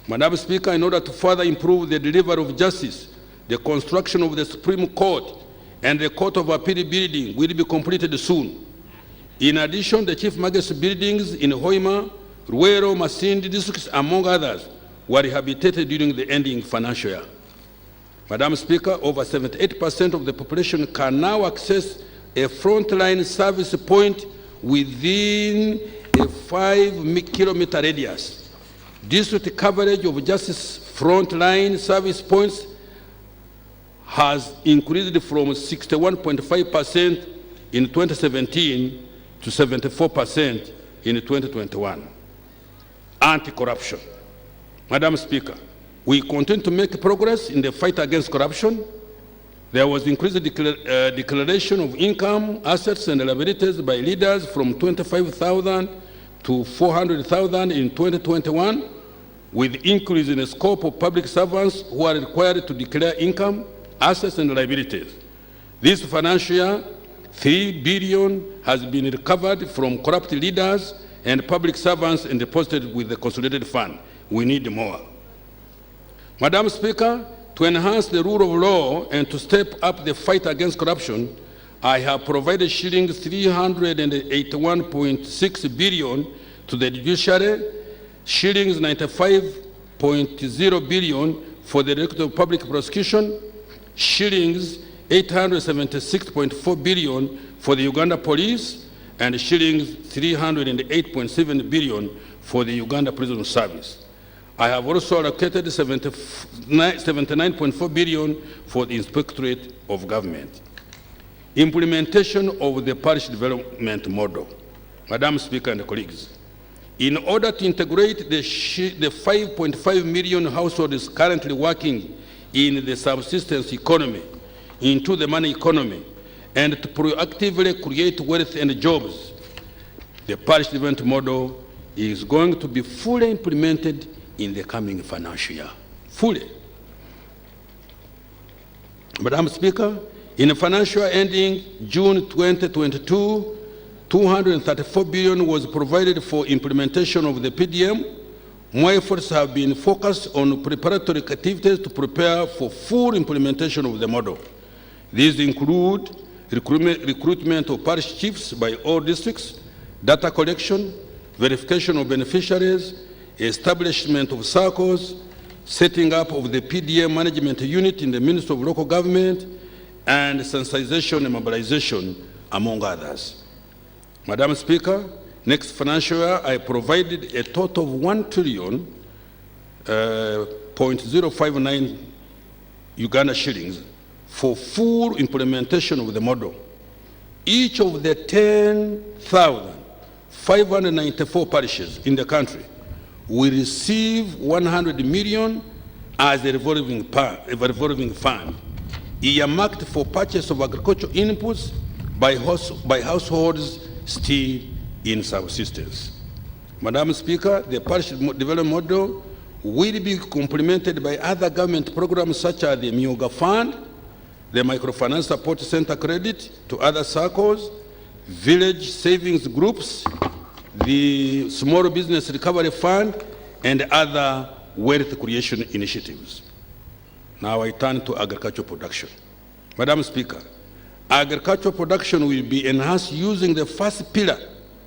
Madam Speaker, in order to further improve the delivery of justice, the construction of the Supreme Court and the Court of Appeal building will be completed soon. In addition, the Chief Magistrate buildings in Hoima, Ruero, Masindi districts, among others, were rehabilitated during the ending financial year. Madam Speaker, over 78% of the population can now access a frontline service point within a 5-kilometer radius. District coverage of justice frontline service points has increased from 61.5% in 2017 to 74% in 2021. Anti-corruption. Madam Speaker, we continue to make progress in the fight against corruption. There was increased declaration of income, assets, and liabilities by leaders from 25,000 to 400,000 in 2021, with increase in the scope of public servants who are required to declare income, assets, and liabilities. This financial year, 3 billion has been recovered from corrupt leaders and public servants and deposited with the consolidated fund. We need more. Madam Speaker, to enhance the rule of law and to step up the fight against corruption, I have provided shillings 381.6 billion to the judiciary, shillings 95.0 billion for the Directorate of Public Prosecution, shillings 876.4 billion for the Uganda Police, and shillings 308.7 billion for the Uganda Prison Service. I have also allocated 79.4 billion for the Inspectorate of Government. Implementation of the parish development model. Madam Speaker and colleagues, in order to integrate the 5.5 million households currently working in the subsistence economy into the money economy and to proactively create wealth and jobs, the parish development model is going to be fully implemented in the coming financial year. Fully. Madam Speaker, in the financial year ending June 2022, 234 billion was provided for implementation of the PDM. More efforts have been focused on preparatory activities to prepare for full implementation of the model. These include recruitment of parish chiefs by all districts, data collection, verification of beneficiaries, establishment of circles, setting up of the PDM management unit in the Ministry of Local Government, and sensitization and mobilization, among others. Madam Speaker, next financial year, I provided a total of 1,059 Uganda shillings for full implementation of the model. Each of the 10,594 parishes in the country will receive 100 million as a revolving fund, earmarked for purchase of agricultural inputs by households still in subsistence. Madam Speaker, the parish development model will be complemented by other government programs such as the Myoga Fund, the Microfinance Support Center credit to other circles, village savings groups, the Small Business Recovery Fund, and other wealth creation initiatives. Now I turn to agricultural production. Madam Speaker, agricultural production will be enhanced using the first pillar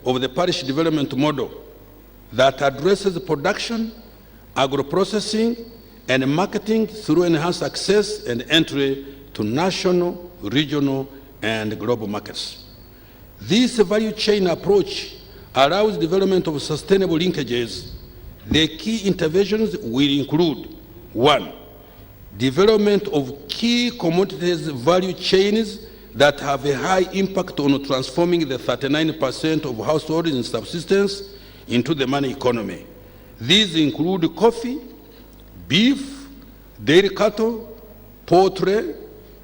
of the parish development model that addresses production, agro-processing, and marketing through enhanced access and entry to national, regional, and global markets. This value chain approach allows development of sustainable linkages. The key interventions will include: 1, development of key commodities value chains that have a high impact on transforming the 39% of households in subsistence into the money economy. These include coffee, beef, dairy cattle, poultry,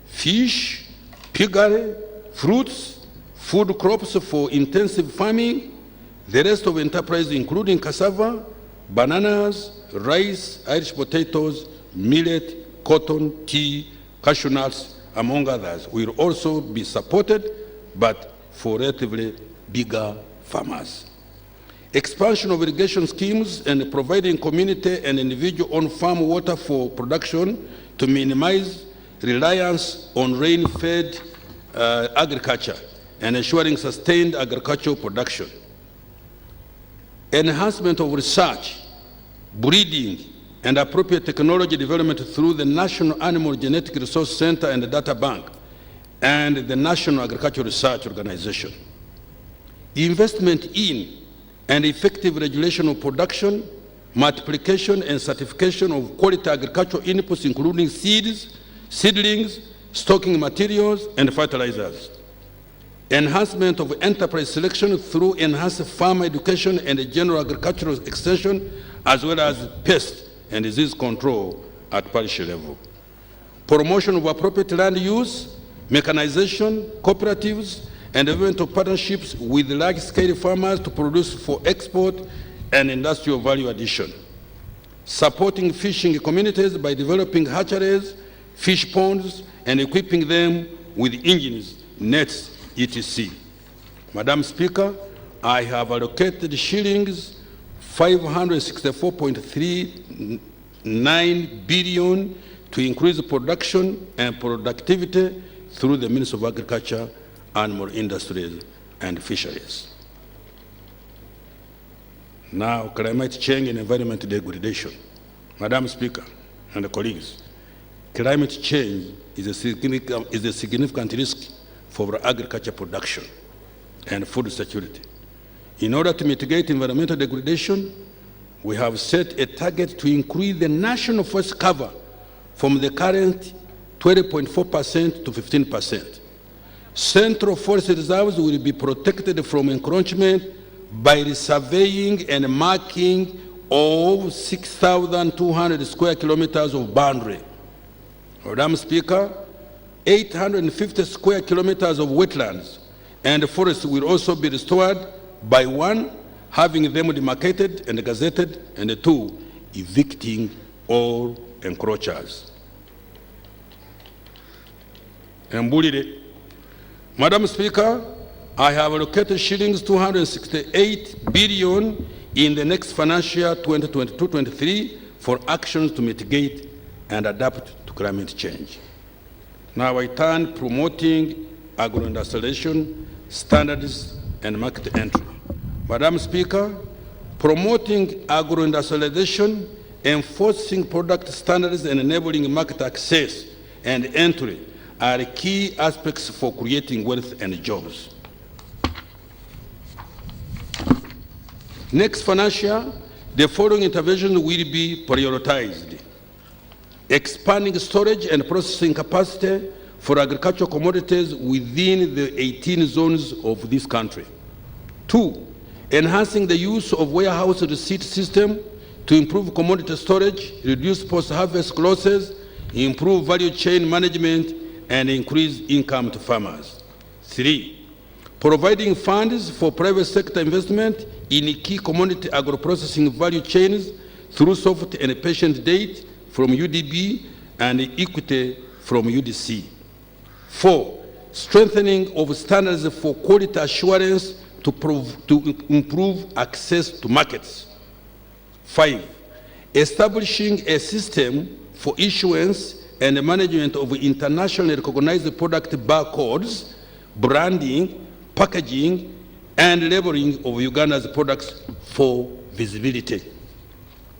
fish, piggery, fruits, food crops for intensive farming, the rest of enterprise including cassava, bananas, rice, Irish potatoes, millet, cotton, tea, cashew nuts, among others, will also be supported, but for relatively bigger farmers. Expansion of irrigation schemes and providing community and individual on-farm water for production to minimize reliance on rain-fed agriculture and ensuring sustained agricultural production. Enhancement of research, breeding, and appropriate technology development through the National Animal Genetic Resource Center and the Data Bank and the National Agricultural Research Organization. Investment in and effective regulation of production, multiplication, and certification of quality agricultural inputs, including seeds, seedlings, stocking materials, and fertilizers. Enhancement of enterprise selection through enhanced farmer education and general agricultural extension, as well as pest and disease control at parish level. Promotion of appropriate land use, mechanization, cooperatives, and development of partnerships with large-scale farmers to produce for export and industrial value addition. Supporting fishing communities by developing hatcheries, fish ponds, and equipping them with engines, nets, etc. Madam Speaker, I have allocated shillings 564.39 billion to increase production and productivity through the Ministry of Agriculture, Animal Industries, and Fisheries. Now, climate change and environment degradation. Madam Speaker and colleagues, climate change is a significant risk for agriculture production. and food security. In order to mitigate environmental degradation, we have set a target to increase the national forest cover from the current 20.4% to 15%. Central forest reserves will be protected from encroachment by resurveying and marking of 6,200 square kilometers of boundary. Madam Speaker, 850 square kilometers of wetlands and forests will also be restored by one, having them demarcated and gazetted, and two, evicting all encroachers. Mbulire. Madam Speaker, I have allocated shillings 268 billion in the next financial year 2022-23 for actions to mitigate and adapt to climate change. Now I turn promoting agro-industrialization, standards, and market entry. Madam Speaker, promoting agro-industrialization, enforcing product standards, and enabling market access and entry are key aspects for creating wealth and jobs. Next financial year, the following interventions will be prioritized: expanding storage and processing capacity for agricultural commodities within the 18 zones of this country. 2, enhancing the use of warehouse receipt system to improve commodity storage, reduce post-harvest losses, improve value chain management, and increase income to farmers. 3, providing funds for private sector investment in key commodity agro-processing value chains through soft and patient debt from UDB and equity from UDC. 4, strengthening of standards for quality assurance to improve access to markets. 5, establishing a system for issuance and management of internationally recognized product barcodes, branding, packaging, and labeling of Uganda's products for visibility.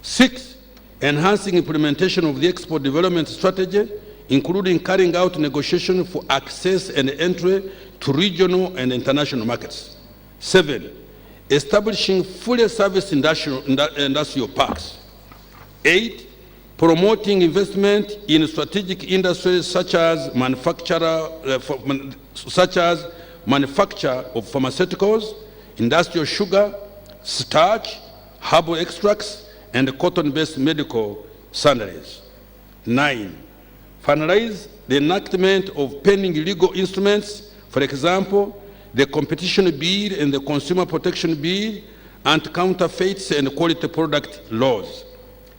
6, enhancing implementation of the export development strategy, including carrying out negotiations for access and entry to regional and international markets. 7, establishing fully serviced industrial parks. 8, promoting investment in strategic industries such as manufacture of pharmaceuticals, industrial sugar, starch, herbal extracts, and cotton-based medical sundries. 9, finalize the enactment of pending legal instruments, for example, the Competition Bill and the Consumer Protection Bill, anti-counterfeits and quality product laws.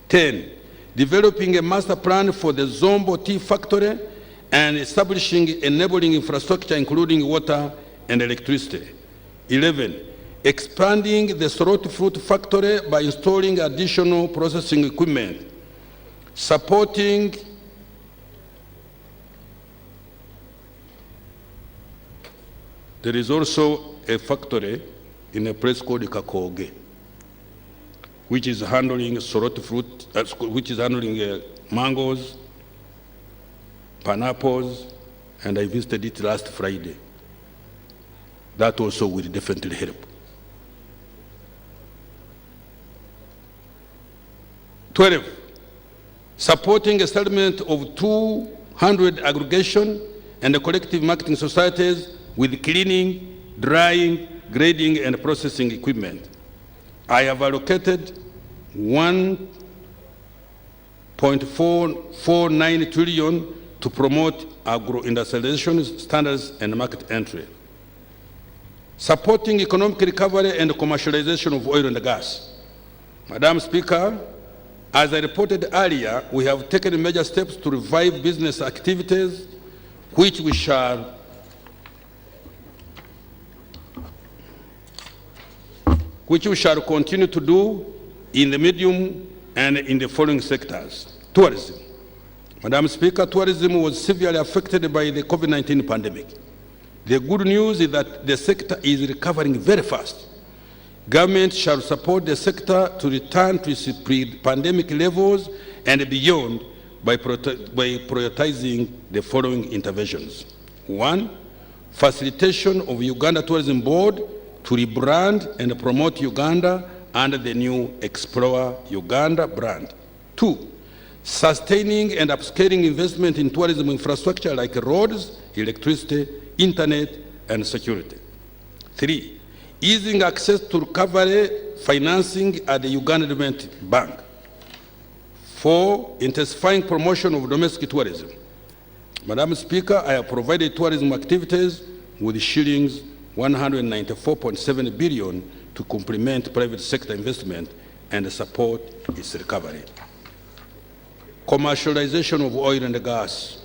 10, developing a master plan for the Zombo Tea Factory and establishing enabling infrastructure including water and electricity. 11, expanding the Soroti Fruit Factory by installing additional processing equipment. Supporting there is also a factory in a place called Kakoge, which is handling Soroti fruit, which is handling mangoes, pineapples, and I visited it last Friday. That also will definitely help. 12, supporting a settlement of 200 aggregation and collective marketing societies with cleaning, drying, grading, and processing equipment. I have allocated 1.449 trillion to promote agro-industrialization standards and market entry. Supporting economic recovery and commercialization of oil and gas. Madam Speaker, as I reported earlier, we have taken major steps to revive business activities, which we shall continue to do in the medium and in the following sectors. Tourism. Madam Speaker, tourism was severely affected by the COVID-19 pandemic. The good news is that the sector is recovering very fast. Government shall support the sector to return to its pre-pandemic levels and beyond by prioritizing the following interventions. 1, facilitation of Uganda Tourism Board to rebrand and promote Uganda under the new Explore Uganda brand. 2, sustaining and upscaling investment in tourism infrastructure like roads, electricity, internet, and security. 3, easing access to recovery financing at the Uganda Development Bank. 4, intensifying promotion of domestic tourism. Madam Speaker, I have provided tourism activities with shillings 194.7 billion to complement private sector investment and support its recovery. Commercialization of oil and gas.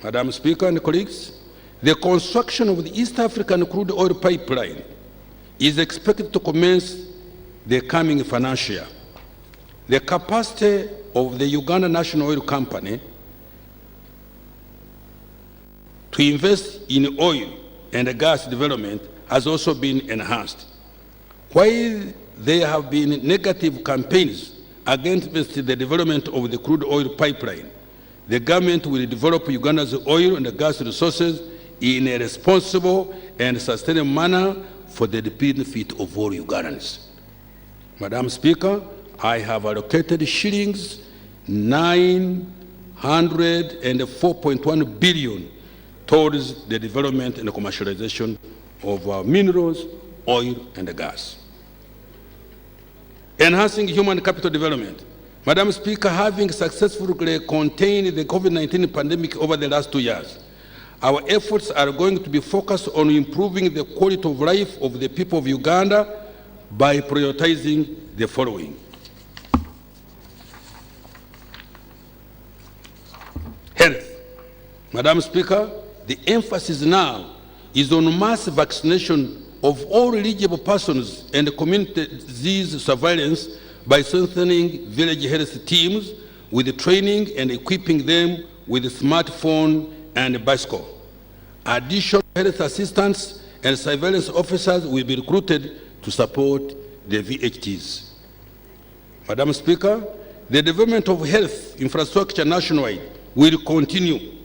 Madam Speaker and colleagues, the construction of the East African crude oil pipeline is expected to commence the coming financial year. The capacity of the Uganda National Oil Company to invest in oil and gas development has also been enhanced. While there have been negative campaigns against the development of the crude oil pipeline, the government will develop Uganda's oil and gas resources in a responsible and sustainable manner for the benefit of all Ugandans. Madam Speaker, I have allocated shillings 904.1 billion towards the development and commercialization of minerals, oil, and gas. Enhancing human capital development. Madam Speaker, having successfully contained the COVID-19 pandemic over the last 2 years, our efforts are going to be focused on improving the quality of life of the people of Uganda by prioritizing the following. Health. Madam Speaker, the emphasis now is on mass vaccination of all eligible persons and community disease surveillance by strengthening village health teams with training and equipping them with a smartphone and bicycle. Additional health assistants and surveillance officers will be recruited to support the VHTs. Madam Speaker, the development of health infrastructure nationwide will continue.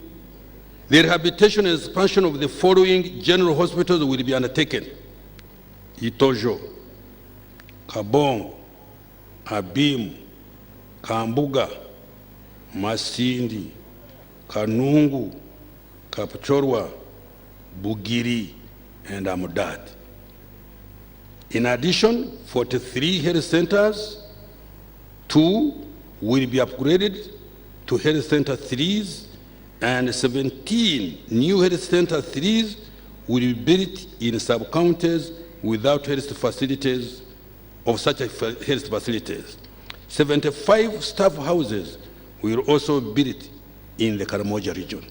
The rehabilitation and expansion of the following general hospitals will be undertaken: Itojo, Kabong, Abim, Kambuga, Masindi, Kanungu, Kapchorwa, Bugiri, and Amudat. In addition, 43 health centers, 2 will be upgraded to health center 3s, and 17 new health center 3s will be built in sub-counties without health facilities of such health facilities. 75 staff houses will also be built in the Karamoja region.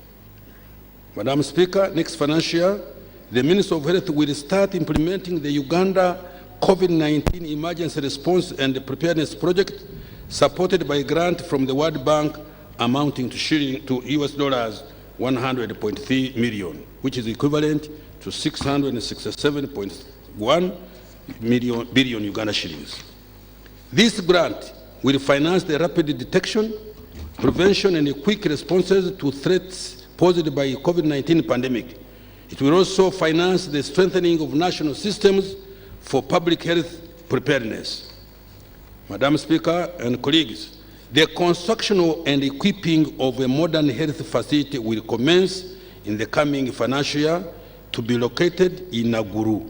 Madam Speaker, next financial year, the Minister of Health will start implementing the Uganda COVID-19 Emergency Response and Preparedness Project, supported by a grant from the World Bank amounting to US dollars 100.3 million, which is equivalent to 667.1 billion Uganda shillings. This grant will finance the rapid detection, prevention, and quick responses to threats posed by the COVID-19 pandemic. It will also finance the strengthening of national systems for public health preparedness. Madam Speaker and colleagues, the construction and equipping of a modern health facility will commence in the coming financial year to be located in Naguru.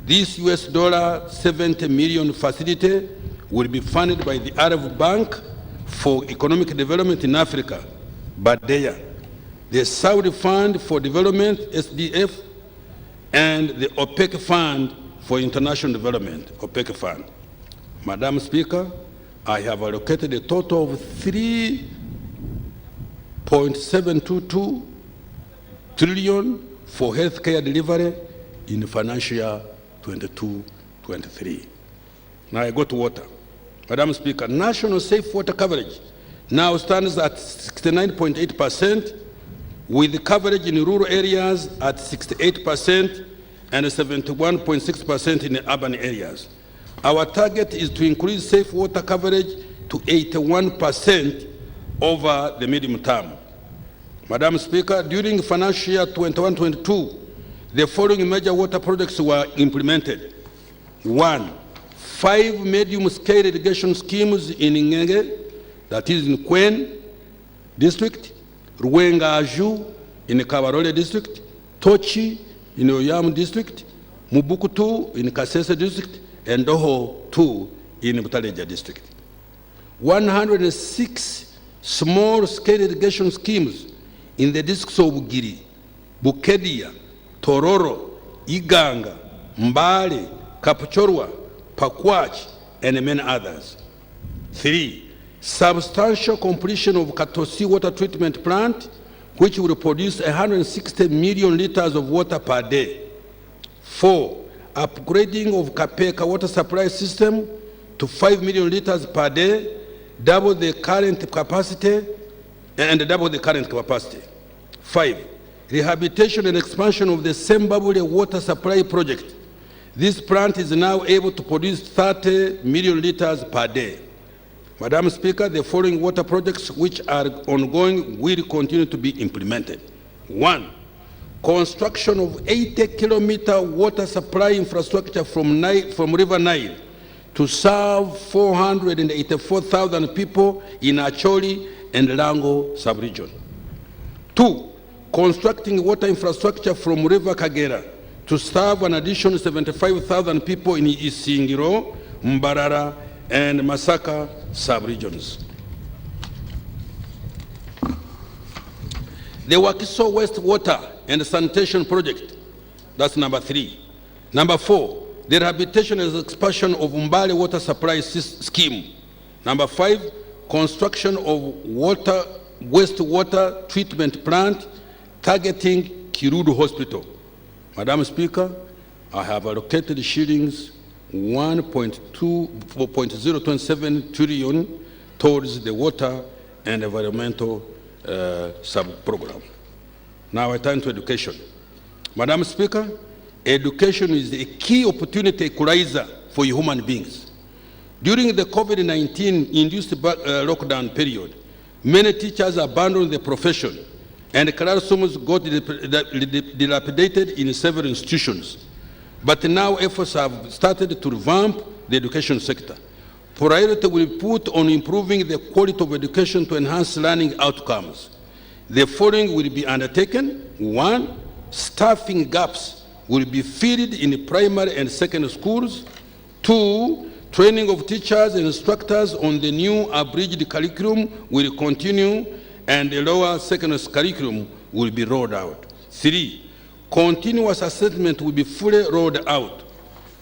This US dollar 70 million facility will be funded by the Arab Bank for Economic Development in Africa, BADEA, the Saudi Fund for Development, SDF, and the OPEC Fund for International Development, OPEC Fund. Madam Speaker, I have allocated a total of 3.722 trillion for healthcare delivery in financial year 22-23. Now I go to water. Madam Speaker, national safe water coverage now stands at 69.8%, with coverage in rural areas at 68% and 71.6% in urban areas. Our target is to increase safe water coverage to 81% over the medium term. Madam Speaker, during financial year 21-22, the following major water projects were implemented. 1, 5 medium-scale irrigation schemes in Ngenge, that is in Kwen district, Ruwenga-Aju in Kabarole district, Tochi in Oyam district, Mubukutu in Kasese district, and Doho 2 in Butaleja district. 106 small-scale irrigation schemes in the districts of Bugiri, Bukedia, Tororo, Iganga, Mbale, Kapchorwa, Pakwach, and many others. 3, substantial completion of Katosi water treatment plant, which will produce 160 million liters of water per day. 4, upgrading of Kapeka water supply system to 5 million liters per day, double the current capacity, and double the current capacity. 5, rehabilitation and expansion of the Sembabule water supply project. This plant is now able to produce 30 million liters per day. Madam Speaker, the following water projects which are ongoing will continue to be implemented. 1, construction of 80-kilometer water supply infrastructure from River Nile to serve 484,000 people in Acholi and Lango sub-region. 2, constructing water infrastructure from River Kagera to serve an additional 75,000 people in Isingiro, Mbarara, and Masaka sub-regions. The Wakiso wastewater and sanitation project, that's number 3. Number 4, the rehabilitation and expansion of Mbale water supply scheme. Number 5, construction of wastewater treatment plant targeting Kirudu Hospital. Madam Speaker, I have allocated shillings 1.027 trillion towards the water and environmental sub-program. Now I turn to education. Madam Speaker, education is a key opportunity equalizer for human beings. During the COVID-19 induced lockdown period, many teachers abandoned the profession and classrooms got dilapidated in several institutions. But now efforts have started to revamp the education sector. Priority will be put on improving the quality of education to enhance learning outcomes. The following will be undertaken. 1, staffing gaps will be filled in primary and secondary schools. 2, training of teachers and instructors on the new abridged curriculum will continue, and the lower secondary curriculum will be rolled out. 3, continuous assessment will be fully rolled out.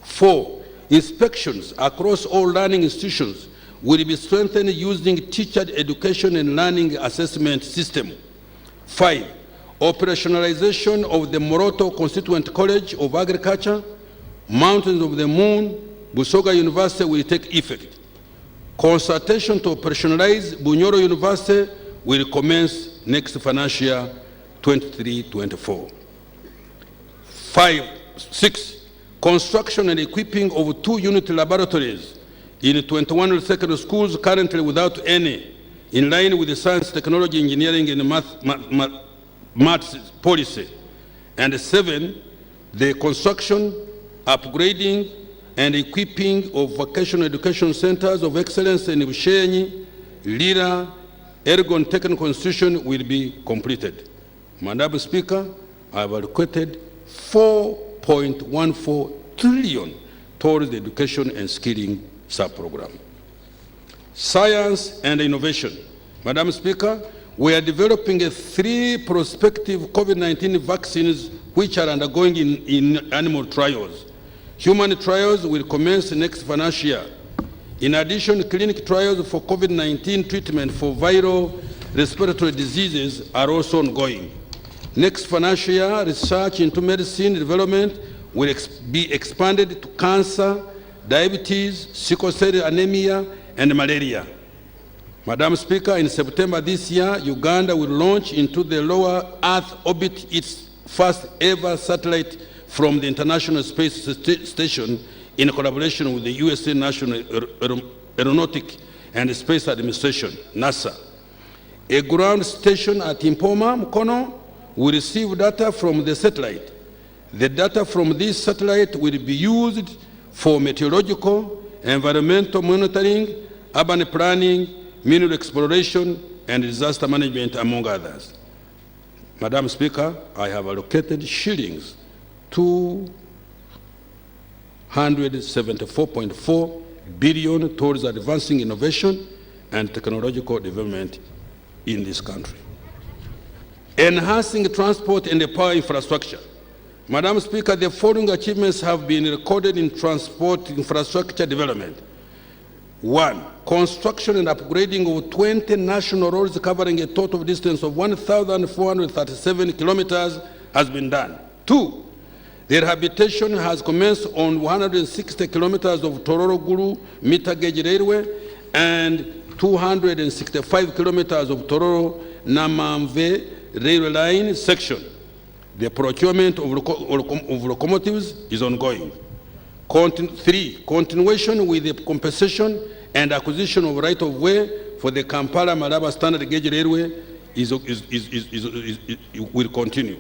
4, inspections across all learning institutions will be strengthened using teacher education and learning assessment system. 5, operationalization of the Moroto Constituent College of Agriculture, Mountains of the Moon, Busoga University will take effect. Consultation to operationalize Bunyoro University will commence next financial year 23-24. 6, construction and equipping of 2 unit laboratories in 21 secondary schools currently without any, in line with the science, technology, engineering, and maths policy. And 7, the construction, upgrading, and equipping of vocational education centers of excellence in Bushenyi, Lira, Ergon Technical Institution will be completed. Madam Speaker, I have allocated 4.14 trillion towards the education and skilling sub-program. Science and innovation. Madam Speaker, we are developing 3 prospective COVID-19 vaccines which are undergoing in animal trials. Human trials will commence next financial year. In addition, clinical trials for COVID-19 treatment for viral respiratory diseases are also ongoing. Next financial year, research into medicine development will be expanded to cancer, diabetes, sickle cell anemia, and malaria. Madam Speaker, in September this year, Uganda will launch into the lower Earth orbit its first ever satellite from the International Space Station in collaboration with the USA National Aeronautic and Space Administration, NASA. A ground station at Impoma, Mukono, will receive data from the satellite. The data from this satellite will be used for meteorological, environmental monitoring, urban planning, mineral exploration, and disaster management, among others. Madam Speaker, I have allocated shillings 274.4 billion towards advancing innovation and technological development in this country. Enhancing transport and the power infrastructure. Madam Speaker, the following achievements have been recorded in transport infrastructure development. 1. Construction and upgrading of 20 national roads covering a total distance of 1,437 kilometers has been done. 2. The rehabilitation has commenced on 160 kilometers of Tororo-Gulu meter gauge railway and 265 kilometers of Tororo-Namamve railway line section. The procurement of locomotives is ongoing. 3. Continuation with the compensation and acquisition of right-of-way for the Kampala-Malaba standard gauge railway will continue.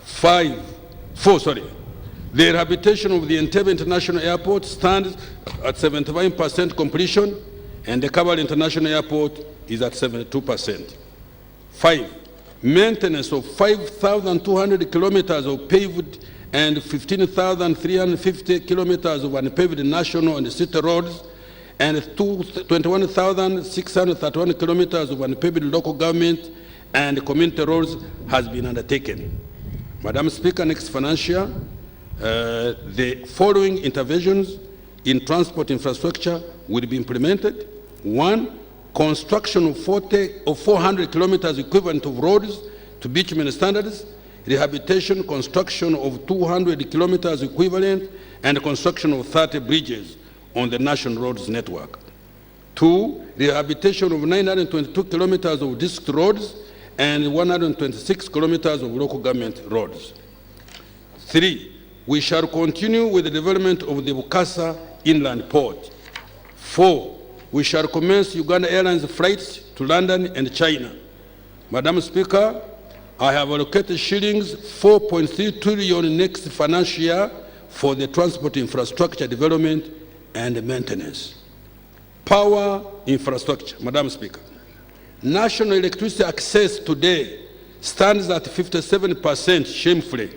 4. The rehabilitation of the Entebbe International Airport stands at 75% completion, and the Kabale International Airport is at 72%. 5. Maintenance of 5,200 kilometers of paved and 15,350 kilometers of unpaved national and city roads and 21,631 kilometers of unpaved local government and community roads has been undertaken. Madam Speaker, next financial, the following interventions in transport infrastructure will be implemented. 1. Construction of 400 kilometers equivalent of roads to bitumen standards, rehabilitation, construction of 200 kilometers equivalent, and construction of 30 bridges on the national roads network. 2. Rehabilitation of 922 kilometers of district roads and 126 kilometers of local government roads. 3. We shall continue with the development of the Bukasa Inland Port. 4. We shall commence Uganda Airlines flights to London and China. Madam Speaker, I have allocated shillings 4.3 trillion next financial year for the transport infrastructure development and maintenance. Power infrastructure. Madam Speaker, national electricity access today stands at 57% shamefully,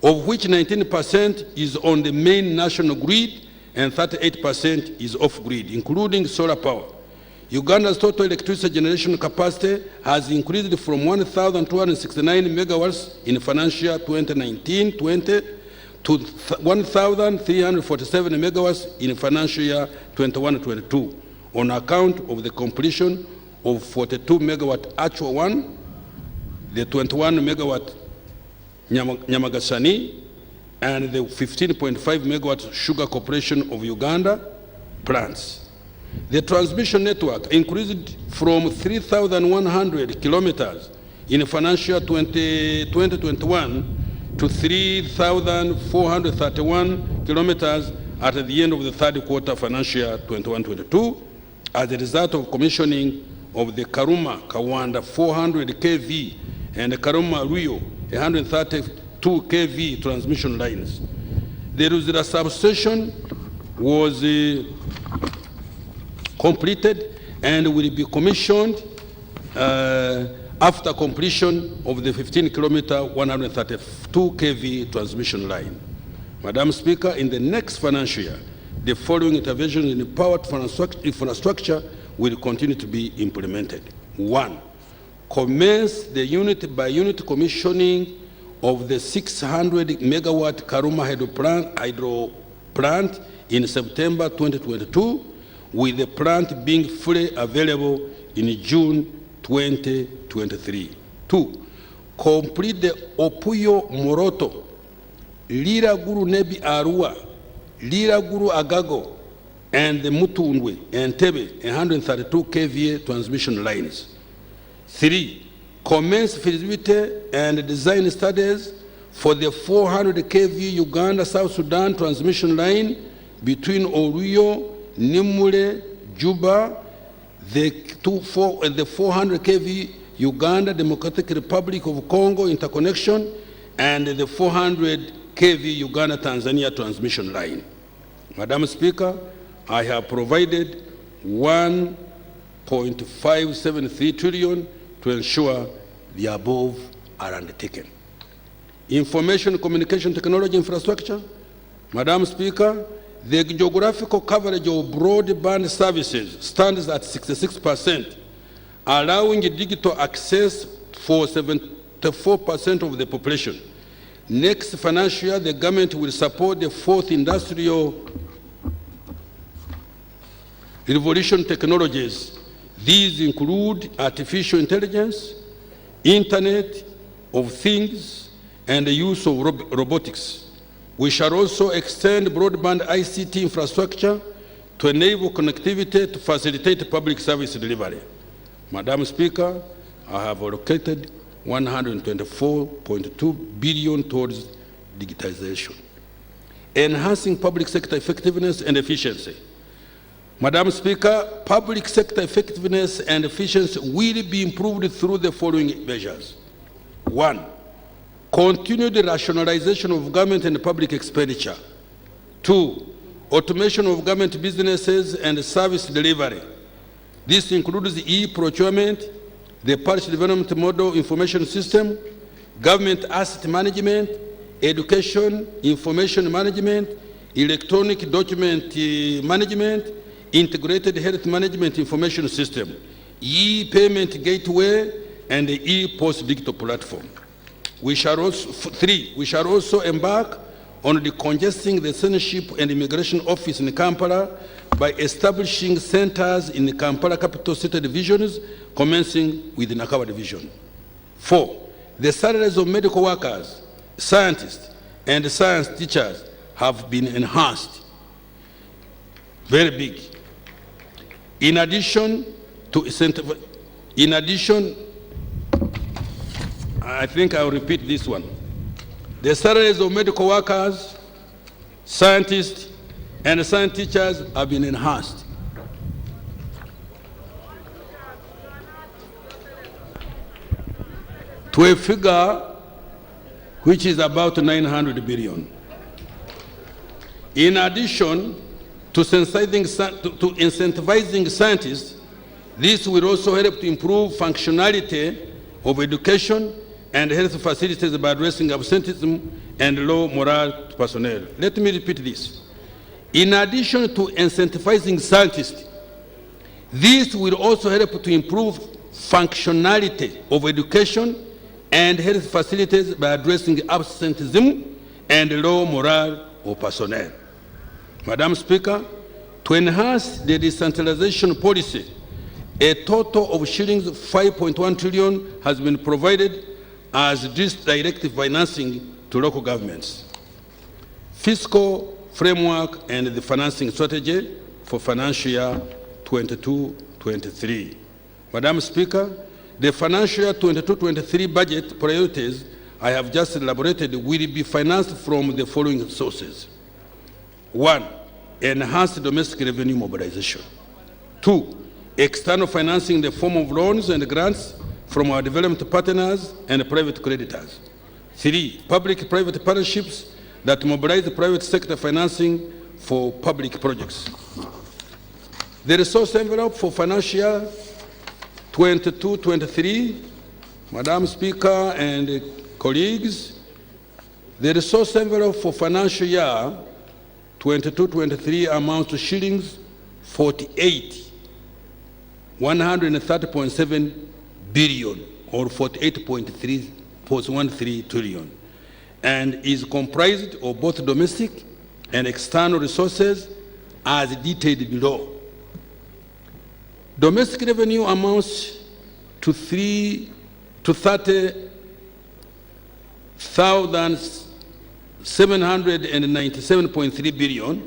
of which 19% is on the main national grid and 38% is off-grid, including solar power. Uganda's total electricity generation capacity has increased from 1,269 megawatts in financial year 2019-20 to 1,347 megawatts in financial year 21-22 on account of the completion of 42 megawatt actual one, the 21 megawatt Nyamagasani, and the 15.5 megawatt Sugar Corporation of Uganda plants. The transmission network increased from 3,100 kilometers in financial year 2021 to 3,431 kilometers at the end of the third quarter financial year 21-22 as a result of commissioning of the Karuma-Kawanda 400 kV and the Karuma-Ruyo 132 kV transmission lines. The Ruzira substation was completed and will be commissioned after completion of the 15-kilometer 132 kV transmission line. Madam Speaker, in the next financial year, the following interventions in the power infrastructure will continue to be implemented. 1. Commence the unit-by-unit commissioning of the 600 megawatt Karuma hydro plant in September 2022, with the plant being fully available in June 2023. 2. Complete the Opuyo Moroto, Lira Guru Nebi Arua, Lira Guru Agago, and the Mutundwe and Entebbe 132 kVA transmission lines. 3. Commence feasibility and design studies for the 400 kV Uganda-South Sudan transmission line between Oruyo, Nimule, Juba, the 400 kV Uganda Democratic Republic of Congo interconnection, and the 400 kV Uganda Tanzania transmission line. Madam Speaker, I have provided 1.573 trillion to ensure the above are undertaken. Information communication technology infrastructure. Madam Speaker, the geographical coverage of broadband services stands at 66%, allowing digital access for 74% of the population. Next financial year, the government will support the fourth industrial revolution technologies. These include artificial intelligence, Internet of Things, and the use of robotics. We shall also extend broadband ICT infrastructure to enable connectivity to facilitate public service delivery. Madam Speaker, I have allocated 124.2 billion towards digitization. Enhancing public sector effectiveness and efficiency. Madam Speaker, public sector effectiveness and efficiency will be improved through the following measures. 1, continued rationalization of government and public expenditure. 2, automation of government businesses and service delivery. This includes e-procurement, the Parish Development Model Information System, government asset management, education, information management, electronic document management, integrated health management information system, e-payment gateway, and the e-post digital platform. We shall also embark on decongesting the Citizenship and Immigration Office in Kampala by establishing centers in the Kampala Capital City divisions, commencing with the Nakawa division. 4, the salaries of medical workers, scientists, and science teachers have been enhanced. Very big. In addition, I think I'll repeat this one. The salaries of medical workers, scientists, and science teachers have been enhanced. To a figure which is about 900 billion. In addition to incentivizing scientists, this will also help to improve functionality of education and health facilities by addressing absenteeism and low morale to personnel. Let me repeat this. In addition to incentivizing scientists, this will also help to improve functionality of education and health facilities by addressing absenteeism and low morale of personnel. Madam Speaker, to enhance the decentralization policy, a total of shillings 5.1 trillion has been provided as directive financing to local governments. Fiscal framework and the financing strategy for financial year 22-23. Madam Speaker, the financial year 22-23 budget priorities I have just elaborated will be financed from the following sources. 1, enhanced domestic revenue mobilization. 2, external financing in the form of loans and grants from our development partners and private creditors. 3, public-private partnerships that mobilize the private sector financing for public projects. The resource envelope for financial year 22-23, Madam Speaker and colleagues, the resource envelope for financial year 22-23 amounts to shillings 130.7 billion or 48.13 trillion, and is comprised of both domestic and external resources as detailed below. Domestic revenue amounts to 30,797.3 billion,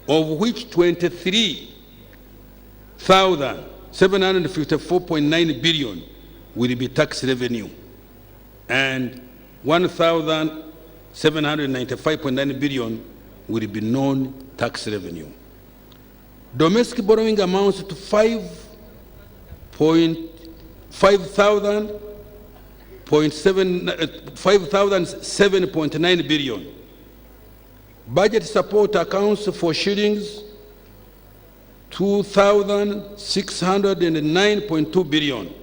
of which 23,754.9 billion will be tax revenue, and 1,795.9 billion will be non-tax revenue. Domestic borrowing amounts to 5,007.9 billion, Budget support accounts for shillings 2,609.2 billion.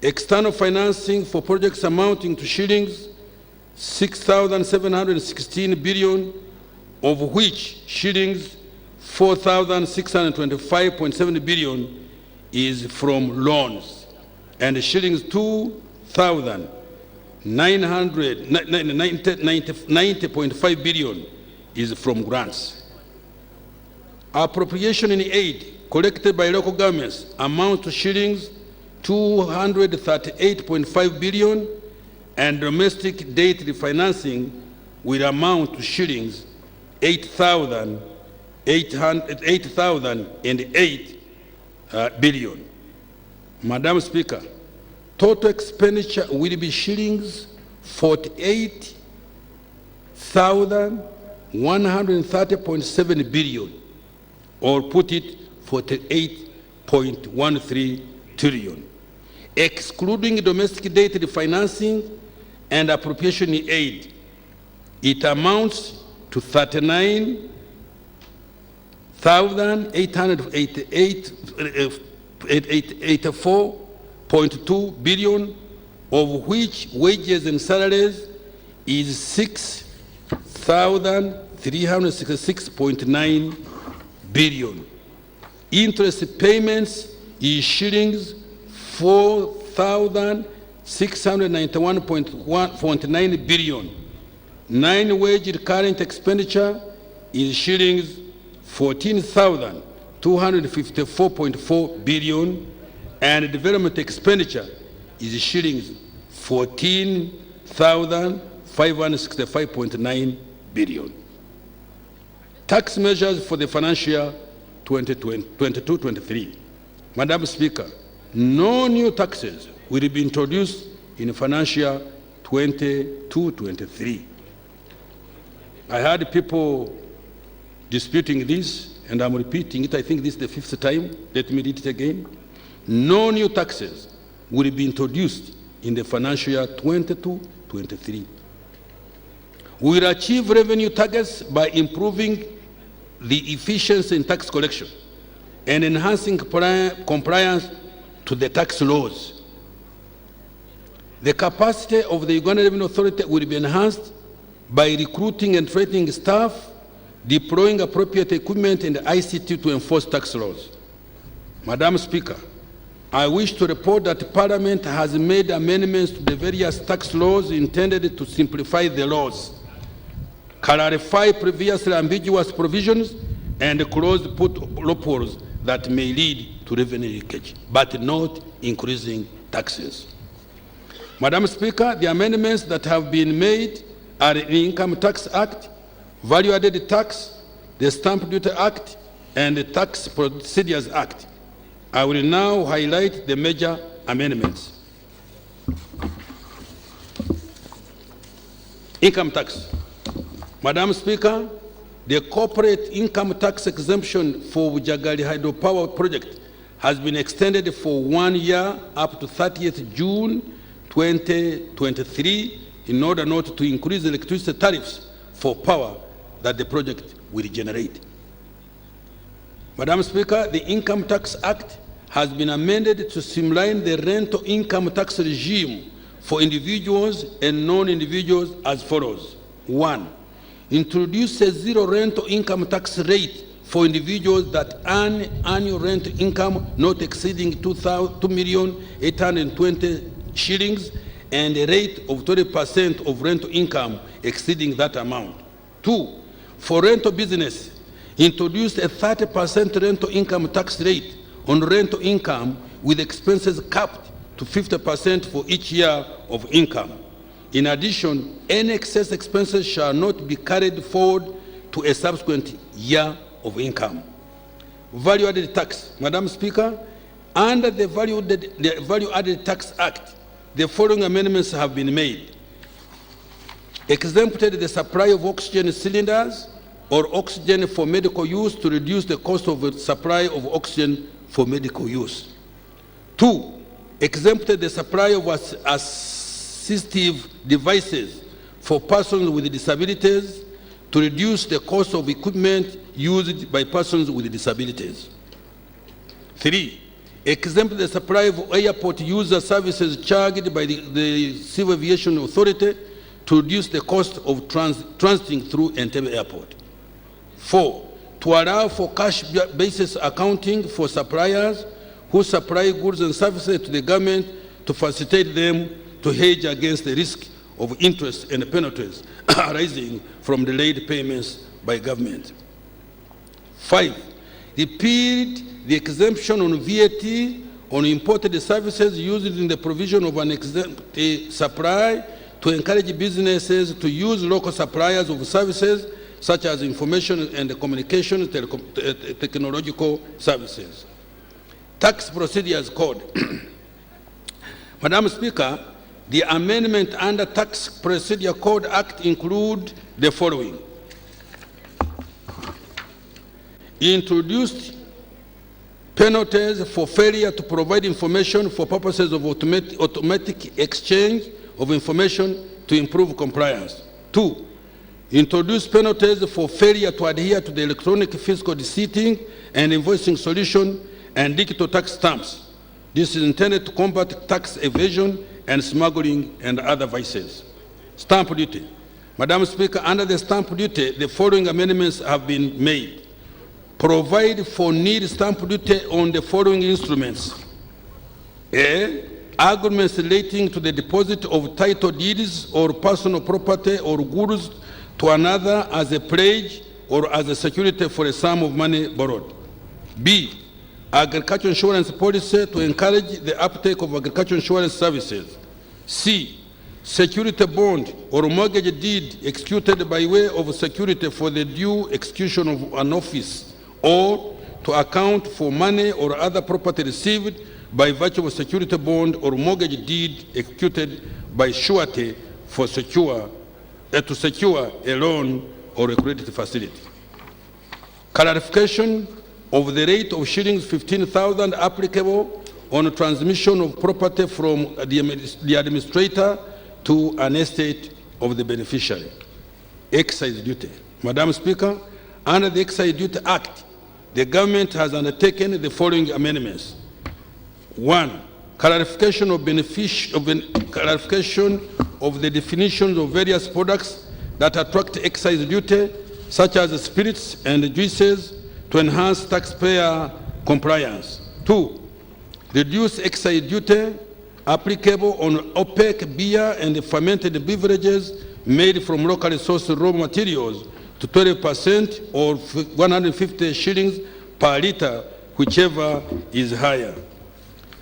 External financing for projects amounting to shillings 6,716 billion, of which shillings 4,625.7 billion is from loans, and shillings 2,990.5 billion is from grants. Appropriation in aid collected by local governments amount to shillings 238.5 billion, and domestic debt refinancing will amount to shillings 8,008 billion. Madam Speaker, total expenditure will be shillings 48,130.7 billion, or put it 48.13 trillion. Excluding domestic debt refinancing and appropriation aid, it amounts to 39,884.2 billion, of which wages and salaries is 6,366.9 billion. Interest payments is shillings 4,691.9 billion. Non-wage current expenditure is shillings 14,254.4 billion, and development expenditure is shillings 14,565.9 billion. Tax measures for the financial year 2022-23. Madam Speaker, no new taxes will be introduced in financial year 22-23. I heard people disputing this, and I'm repeating it. I think this is the 5th time. Let me read it again. No new taxes will be introduced in the financial year 22-23. We will achieve revenue targets by improving the efficiency in tax collection and enhancing compliance to the tax laws. The capacity of the Uganda Revenue Authority will be enhanced by recruiting and training staff, deploying appropriate equipment and ICT to enforce tax laws. Madam Speaker, I wish to report that Parliament has made amendments to the various tax laws intended to simplify the laws, clarify previously ambiguous provisions, and close loopholes that may lead to revenue leakage, but not increasing taxes. Madam Speaker, the amendments that have been made are the Income Tax Act, Value Added Tax, the Stamp Duty Act, and the Tax Procedures Act. I will now highlight the major amendments. Income tax. Madam Speaker, the corporate income tax exemption for Jagali hydropower project has been extended for 1 year up to 30th June 2023 in order not to increase electricity tariffs for power that the project will generate. Madam Speaker, the Income Tax Act has been amended to streamline the rental income tax regime for individuals and non-individuals as follows. 1. Introduce a zero rental income tax rate for individuals that earn annual rental income not exceeding 2,820,000 shillings and a rate of 20% of rental income exceeding that amount. 2. For rental business, introduce a 30% rental income tax rate on rental income with expenses capped to 50% for each year of income. In addition, any excess expenses shall not be carried forward to a subsequent year of income. Value added tax. Madam Speaker, under the Value Added Tax Act, the following amendments have been made. Exempted the supply of oxygen cylinders or oxygen for medical use to reduce the cost of the supply of oxygen for medical use. 2. Exempted the supply of assistive devices for persons with disabilities to reduce the cost of equipment used by persons with disabilities. 3, exempt the supply of airport user services charged by the Civil Aviation Authority to reduce the cost of transiting through Entebbe Airport. 4, to allow for cash-basis accounting for suppliers who supply goods and services to the government to facilitate them to hedge against the risk of interest and penalties arising from delayed payments by government. 5, repealed the exemption on VAT on imported services used in the provision of an exempt supply to encourage businesses to use local suppliers of services such as information and communication technological services. Tax Procedures Code. Madam Speaker, the amendment under Tax Procedure Code Act include the following. Introduced penalties for failure to provide information for purposes of automatic exchange of information to improve compliance. 2, introduce penalties for failure to adhere to the electronic fiscal receipting and invoicing solution and digital tax stamps. This is intended to combat tax evasion and smuggling and other vices. Stamp duty. Madam Speaker, under the stamp duty, the following amendments have been made. Provide for nil stamp duty on the following instruments. A, agreements relating to the deposit of title deeds or personal property or goods to another as a pledge or as a security for a sum of money borrowed. B, agricultural insurance policy to encourage the uptake of agricultural insurance services. C, security bond or mortgage deed executed by way of security for the due execution of an office or to account for money or other property received by virtue of security bond or mortgage deed executed by surety for to secure a loan or a credit facility. Clarification of the rate of shillings 15,000 applicable on transmission of property from the administrator to an estate of the beneficiary. Excise duty. Madam Speaker, under the Excise Duty Act, the government has undertaken the following amendments. 1, clarification of the definitions of various products that attract excise duty, such as spirits and juices, to enhance taxpayer compliance. 2, reduce excise duty applicable on opaque beer and fermented beverages made from locally sourced raw materials to 20% or 150 shillings per liter, whichever is higher.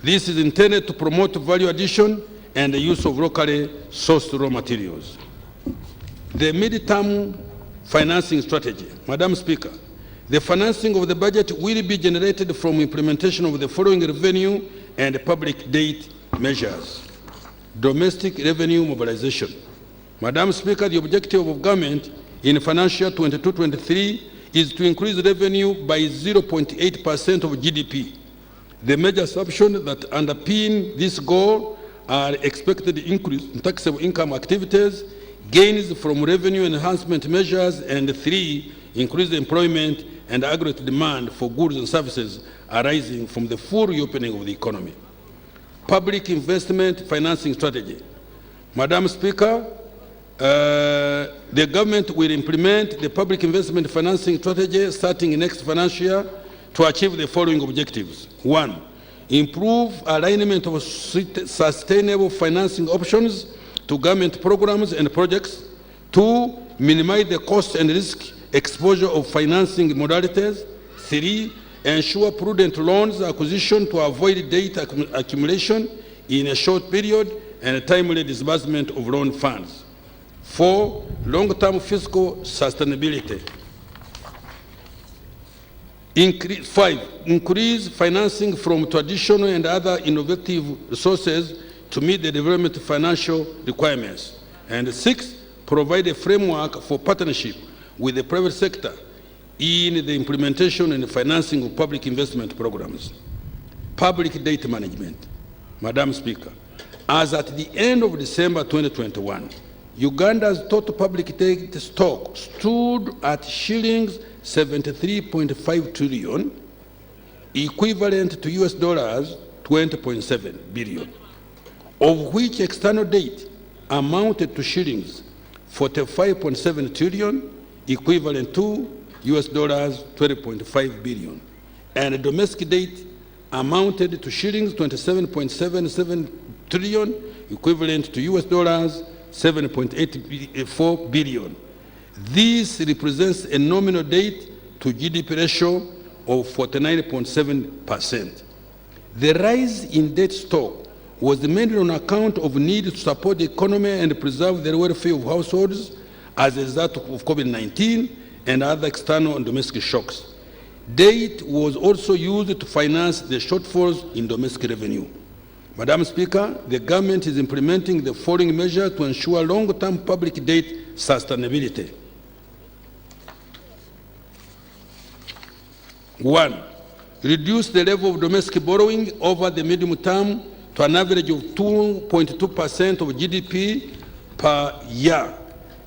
This is intended to promote value addition and the use of locally sourced raw materials. The mid-term financing strategy. Madam Speaker, the financing of the budget will be generated from implementation of the following revenue and public debt measures. Domestic revenue mobilization. Madam Speaker, the objective of government in financial 22-23 is to increase revenue by 0.8% of GDP. The major assumptions that underpin this goal are expected increase in taxable income activities, gains from revenue enhancement measures, and 3, increased employment and aggregate demand for goods and services arising from the full reopening of the economy. Public investment financing strategy. Madam Speaker, the government will implement the public investment financing strategy starting next financial year to achieve the following objectives. 1, improve alignment of sustainable financing options to government programs and projects. 2, minimize the cost and risk exposure of financing modalities. 3, ensure prudent loans acquisition to avoid debt accumulation in a short period and timely disbursement of loan funds. 4, long-term fiscal sustainability. 5, increase financing from traditional and other innovative resources to meet the development financial requirements. And 6, provide a framework for partnership with the private sector in the implementation and financing of public investment programs. Public debt management. Madam Speaker, as at the end of December 2021, Uganda's total public debt stock stood at shillings 73.5 trillion, equivalent to US dollars 20.7 billion, of which external debt amounted to shillings 45.7 trillion, equivalent to US dollars 20.5 billion, and domestic debt amounted to shillings 27.77 trillion, equivalent to US dollars 7.84 billion. This represents a nominal debt to GDP ratio of 49.7%. The rise in debt stock was mainly on account of need to support the economy and preserve the welfare of households as a result of COVID-19 and other external and domestic shocks. Debt was also used to finance the shortfalls in domestic revenue. Madam Speaker, the government is implementing the following measures to ensure long-term public debt sustainability. 1. Reduce the level of domestic borrowing over the medium term to an average of 2.2% of GDP per year.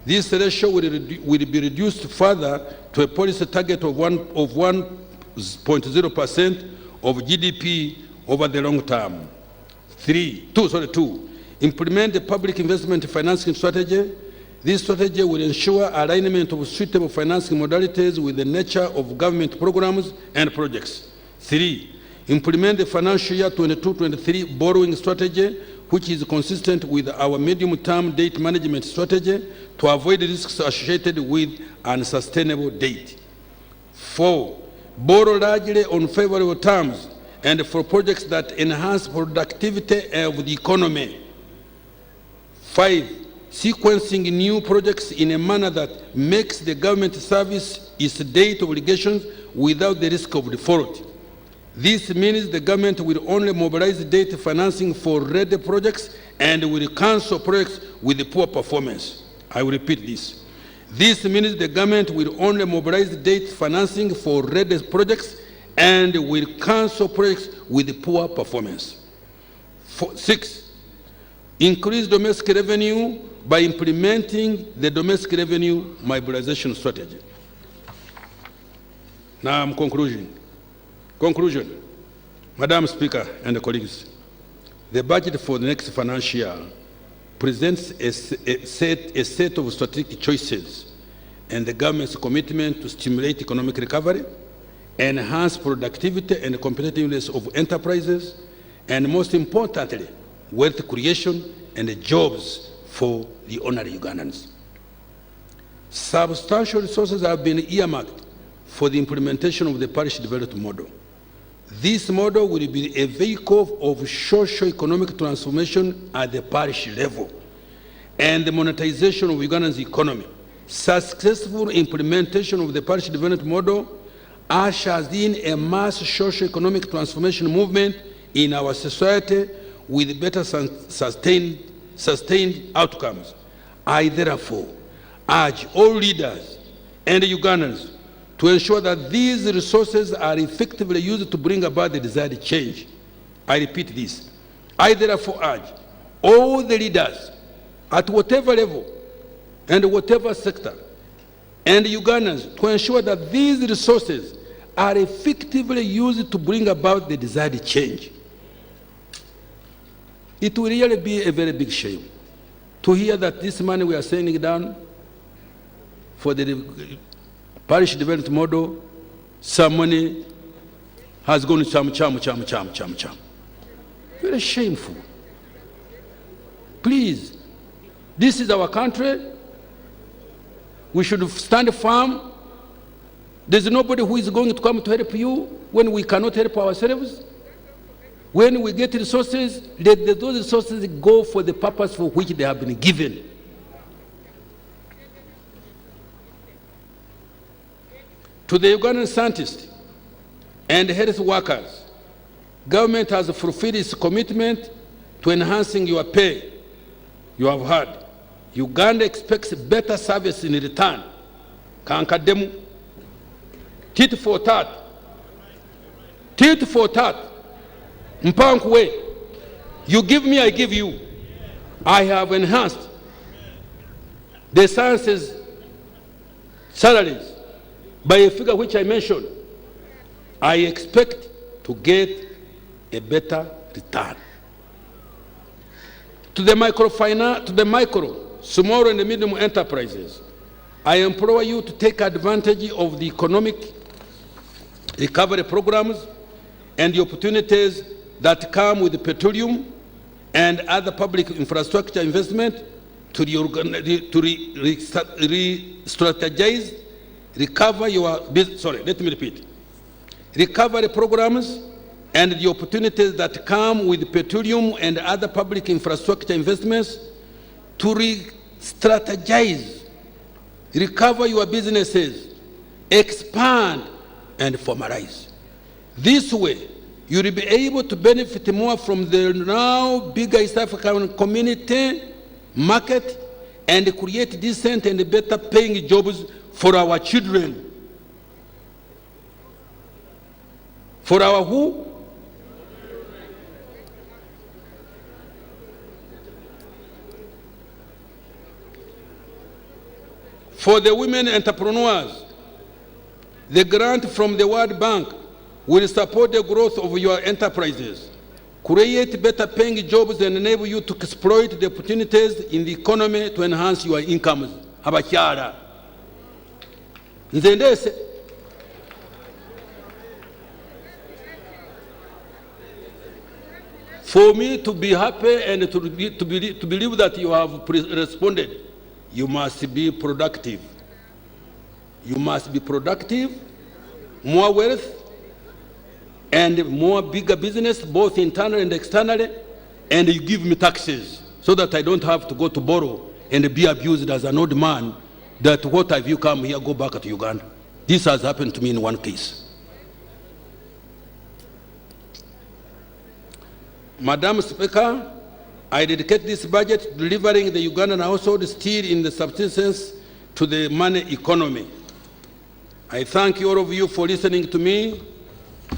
This ratio will be reduced further to a policy target of 1.0% of GDP over the long term. 2. Implement the public investment financing strategy. This strategy will ensure alignment of suitable financing modalities with the nature of government programs and projects. 3. Implement the financial year 22-23 borrowing strategy, which is consistent with our medium-term debt management strategy to avoid risks associated with unsustainable debt. 4. Borrow largely on favorable terms and for projects that enhance productivity of the economy. 5. Sequencing new projects in a manner that makes the government service its debt obligations without the risk of default. This means the government will only mobilize debt financing for ready projects and will cancel projects with poor performance. I will repeat this. This means the government will only mobilize debt financing for ready projects and will cancel projects with poor performance. 6. Increase domestic revenue by implementing the domestic revenue mobilization strategy. Now I'm concluding. Conclusion. Madam Speaker and colleagues, the budget for the next financial year presents a set of strategic choices and the government's commitment to stimulate economic recovery, enhance productivity and competitiveness of enterprises, and most importantly, wealth creation and jobs for the ordinary Ugandans. Substantial resources have been earmarked for the implementation of the parish development model. This model will be a vehicle of socio-economic transformation at the parish level and the monetization of Uganda's economy. Successful implementation of the parish development model ushers in a mass socio-economic transformation movement in our society with better sustained outcomes. I therefore urge all leaders and Ugandans to ensure that these resources are effectively used to bring about the desired change. I repeat this. I therefore urge all the leaders at whatever level and whatever sector and Ugandans to ensure that these resources are effectively used to bring about the desired change. It will really be a very big shame to hear that this money we are sending down for the parish development model, some money has gone to cham. Very shameful. Please, this is our country. We should stand firm. There's nobody who is going to come to help you when we cannot help ourselves. When we get resources, let those resources go for the purpose for which they have been given. To the Ugandan scientists and health workers, government has fulfilled its commitment to enhancing your pay. You have heard. Uganda expects better service in return. Kankademu. Tit for tat. Tit for tat. Mpankwe. You give me, I give you. I have enhanced the sciences salaries by a figure which I mentioned, I expect to get a better return. To the micro, small and medium enterprises, I implore you to take advantage of the economic recovery programs and the opportunities that come with petroleum and other public infrastructure investment to re-strategize, recover your business. Sorry, let me repeat. Recovery programs and the opportunities that come with petroleum and other public infrastructure investments to re-strategize, recover your businesses, expand, and formalize. This way, you will be able to benefit more from the now bigger East African community market and create decent and better paying jobs for our children. For our who? For the women entrepreneurs, the grant from the World Bank will support the growth of your enterprises, create better paying jobs, and enable you to exploit the opportunities in the economy to enhance your incomes. Abakyala. Nze ndese. For me to be happy and to believe that you have responded, you must be productive. You must be productive, more wealth, and more bigger business, both internally and externally, and you give me taxes so that I don't have to go to borrow and be abused as an old man, that what have you come here, go back to Uganda. This has happened to me in one case. Madam Speaker, I dedicate this budget to delivering the Ugandan household still in the subsistence to the money economy. I thank all of you for listening to me,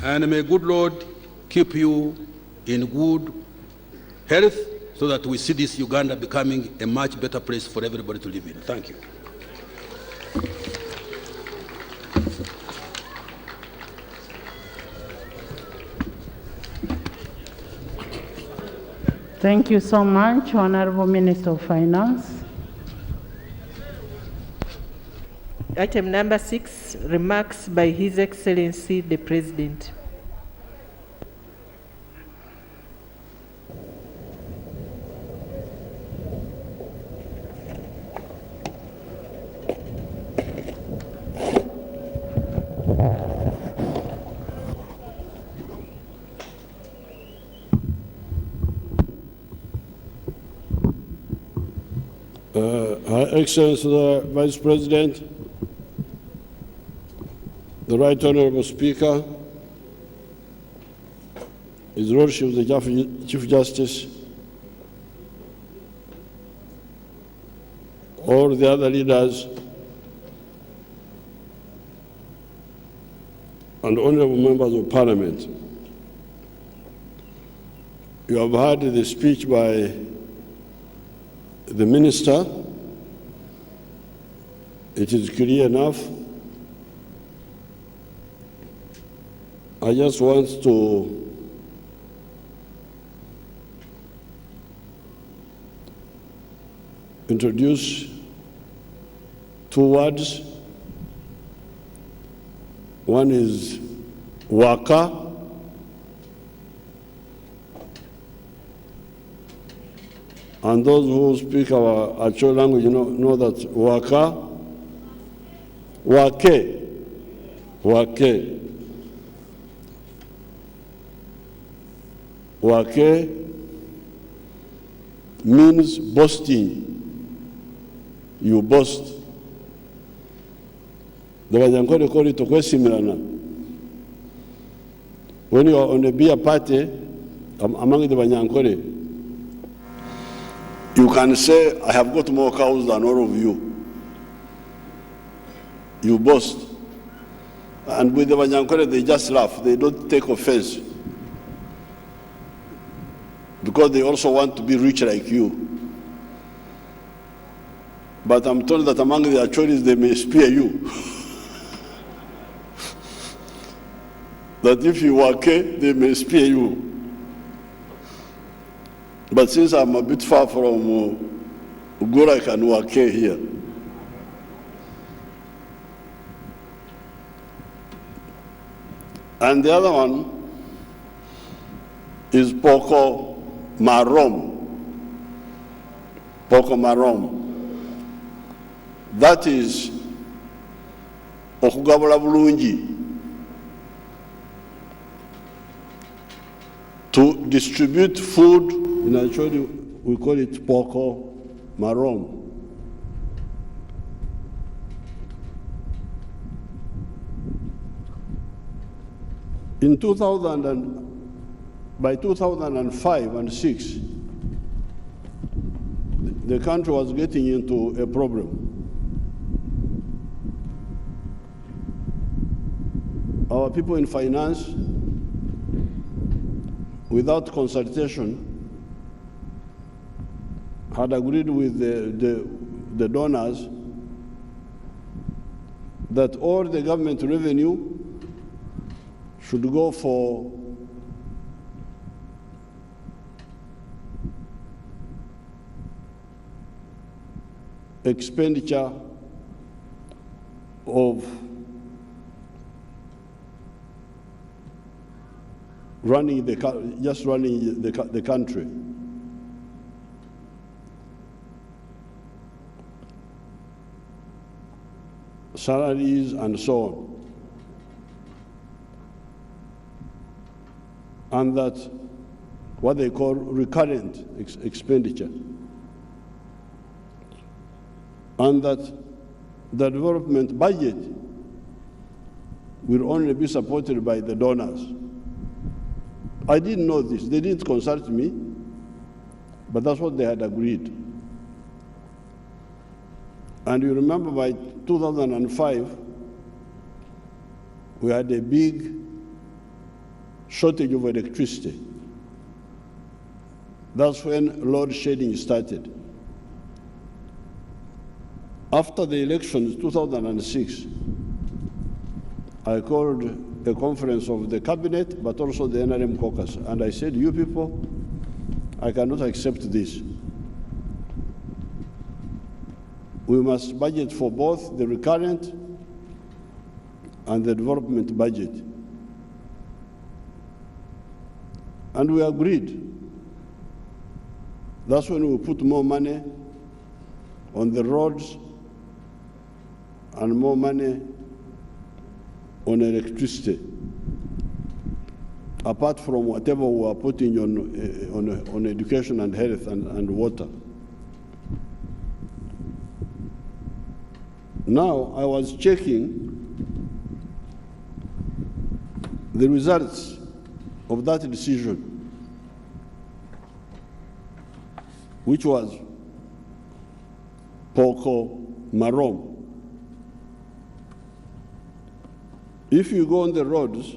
and may good Lord keep you in good health so that we see this Uganda becoming a much better place for everybody to live in. Thank you. Thank you so much, Honorable Minister of Finance. Item number 6, remarks by His Excellency the President. Her Excellency the Vice President, the Right Honorable Speaker, His Lordship the Chief Justice, all the other leaders, and honorable members of Parliament. You have heard the speech by the Minister. It is clear enough. I just want to introduce two words. One is waka, and those who speak our actual language know that waka, wake, wake. Wake means boasting. You boast. When you are on a beer party among the Banyankore, you can say, I have got more cows than all of you. You boast. And with the Banyankore, they just laugh. They don't take offense. Because they also want to be rich like you. But I'm told that among the Achoris, they may spear you. That if you wake, they may spear you. But since I'm a bit far from Ugurak and Wake here, and the other one is Poko Marom. Poko Marom. That is okugabula bulungi, to distribute food. In Acholi, we call it Poko Marom. In 2000 by 2005 and 6, the country was getting into a problem. Our people in finance, without consultation, had agreed with the donors that all the government revenue should go for expenditure of running the country. Salaries and so on. And that what they call recurrent expenditure. And that the development budget will only be supported by the donors. I didn't know this. They didn't consult me, but that's what they had agreed. And you remember by 2005, we had a big shortage of electricity. That's when load shedding started. After the elections, 2006, I called a conference of the cabinet, but also the NRM caucus, and I said, you people, I cannot accept this. We must budget for both the recurrent and the development budget. And we agreed. That's when we put more money on the roads and more money on electricity, apart from whatever we are putting on education and health and water. Now, I was checking the results of that decision, which was Poko Marom. If you go on the roads,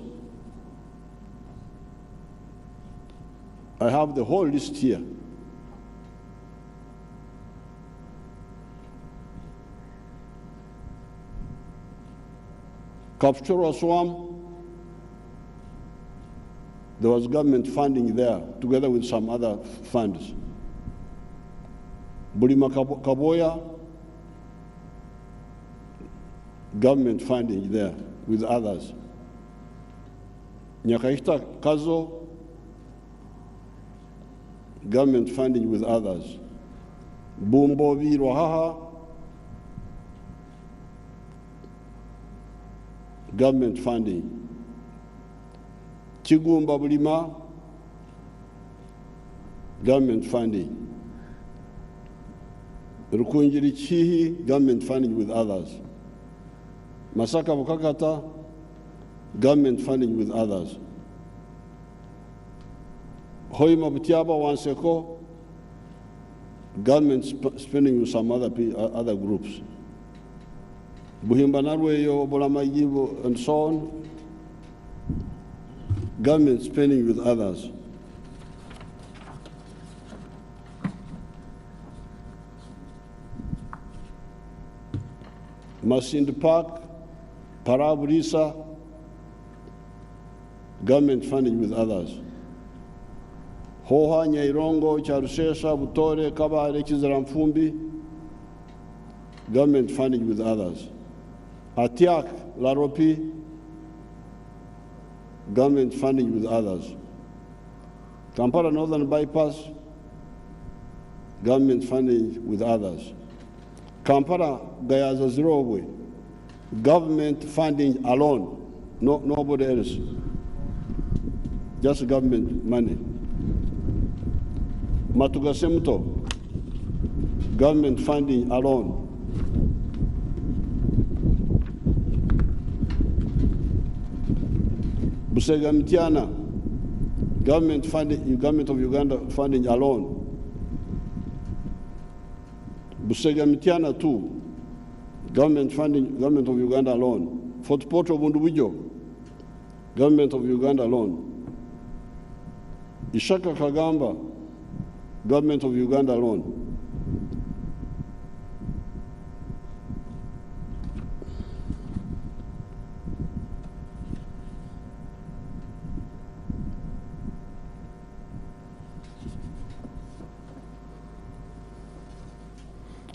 I have the whole list here. Kapchora Swam, there was government funding there, together with some other funds. Bulima Kaboya, government funding there with others. Nyakaita Kazo, government funding with others. Bumbo Virohaha, government funding. Chigumba Bulima, government funding. Rukunjiri Chihi, government funding with others. Masaka Bukakata, government funding with others. Hoima Butiaba Wanseko, government spending with some other groups. Buhimbanarwe Yo Bolamayibo and so on, government spending with others. Masindi Park, Paraburisa, government funding with others. Hoha, Nyairongo, Charusesa, Butore, Kabare, Kizaramfumbi, government funding with others. Atiak, Laropi, government funding with others. Kampala Northern Bypass, government funding with others. Kampala Gayaza Zirogwe, government funding alone, nobody else, just government money. Matugasemuto, government funding alone. Busega Mtiana, government funding, government of Uganda funding alone. Busega Mtiana too, government funding, government of Uganda alone. Fort Portal Bundubujo, government of Uganda alone. Ishaka Kagamba, government of Uganda alone.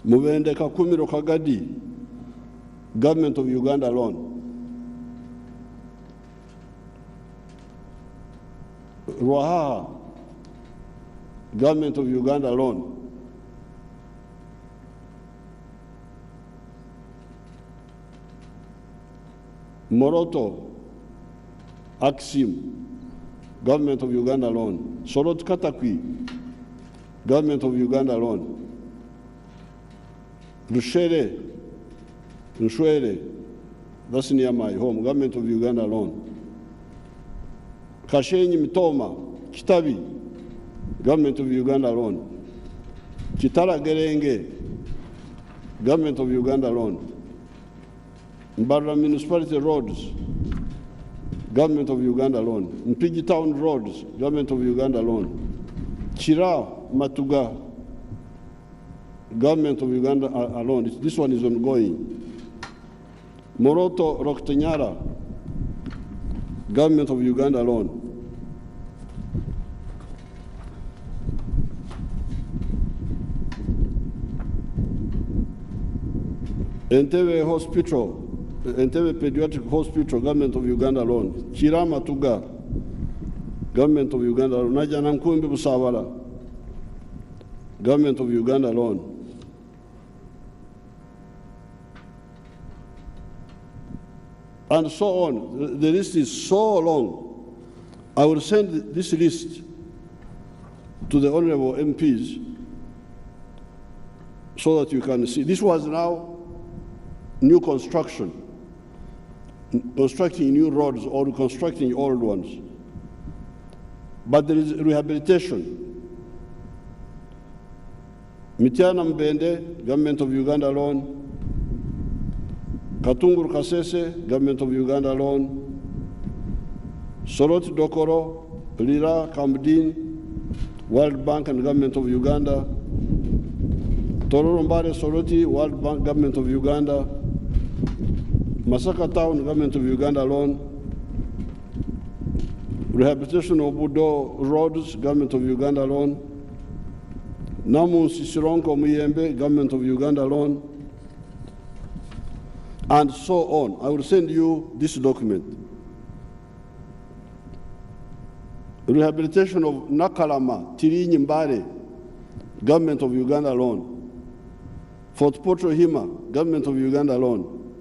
Mubende Kakumiro Kagadi, government of Uganda alone. Ruaha, government of Uganda alone. Moroto, Axim, government of Uganda alone. Sorot Katakwi, government of Uganda alone. Rushwere, that's near my home, government of Uganda alone. Kashenyi Mitoma, Kitabi, government of Uganda alone. Kitara Gerenge, government of Uganda alone. Mbarra Municipality Roads, government of Uganda alone. Mpigi Town Roads, government of Uganda alone. Chira Matuga, government of Uganda alone. This one is ongoing. Moroto Roktenyara, government of Uganda alone. Entebbe Hospital, Entebbe Pediatric Hospital, government of Uganda alone. Chirama Tuga, government of Uganda alone. Najanamkumbi Busawala, government of Uganda alone. And so on. The list is so long. I will send this list to the honorable MPs so that you can see. This was now new construction, constructing new roads or reconstructing old ones. But there is rehabilitation. Mitiana Mbende, government of Uganda alone. Katungur Kasese, government of Uganda alone. Sorot Dokoro, Lira, Kamdin, World Bank and government of Uganda. Tororombare Soroti, World Bank, government of Uganda. Masaka Town, government of Uganda alone. Rehabilitation of Budo Roads, government of Uganda alone. Namu Sisironko Muyembe, government of Uganda alone. And so on. I will send you this document. Rehabilitation of Nakalama, Tirinyi Mbare, government of Uganda alone. Fort Portal Hima, government of Uganda alone.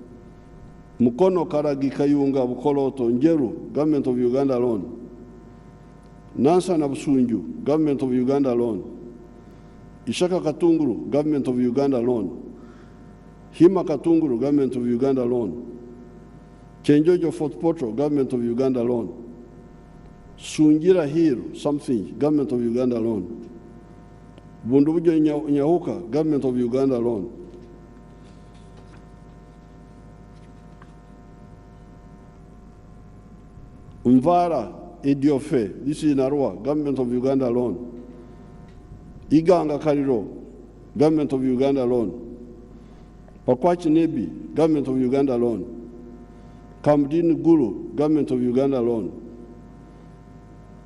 Mukono Karagi Kayunga Bukoloto Njeru, government of Uganda alone. Nansa Nabusunju, government of Uganda alone. Ishaka Katunguru, government of Uganda alone. Hima Katunguru, government of Uganda alone. Chenjojo Fort Portal, government of Uganda alone. Sunjira Hill, something, government of Uganda alone. Bundubujo Nyahuka, government of Uganda alone. Mvara Idiofe, this is in Arua, government of Uganda alone. Iganga Kariro, government of Uganda alone. Pakwach Nebi, Government of Uganda alone. Kamdin Guru, Government of Uganda alone.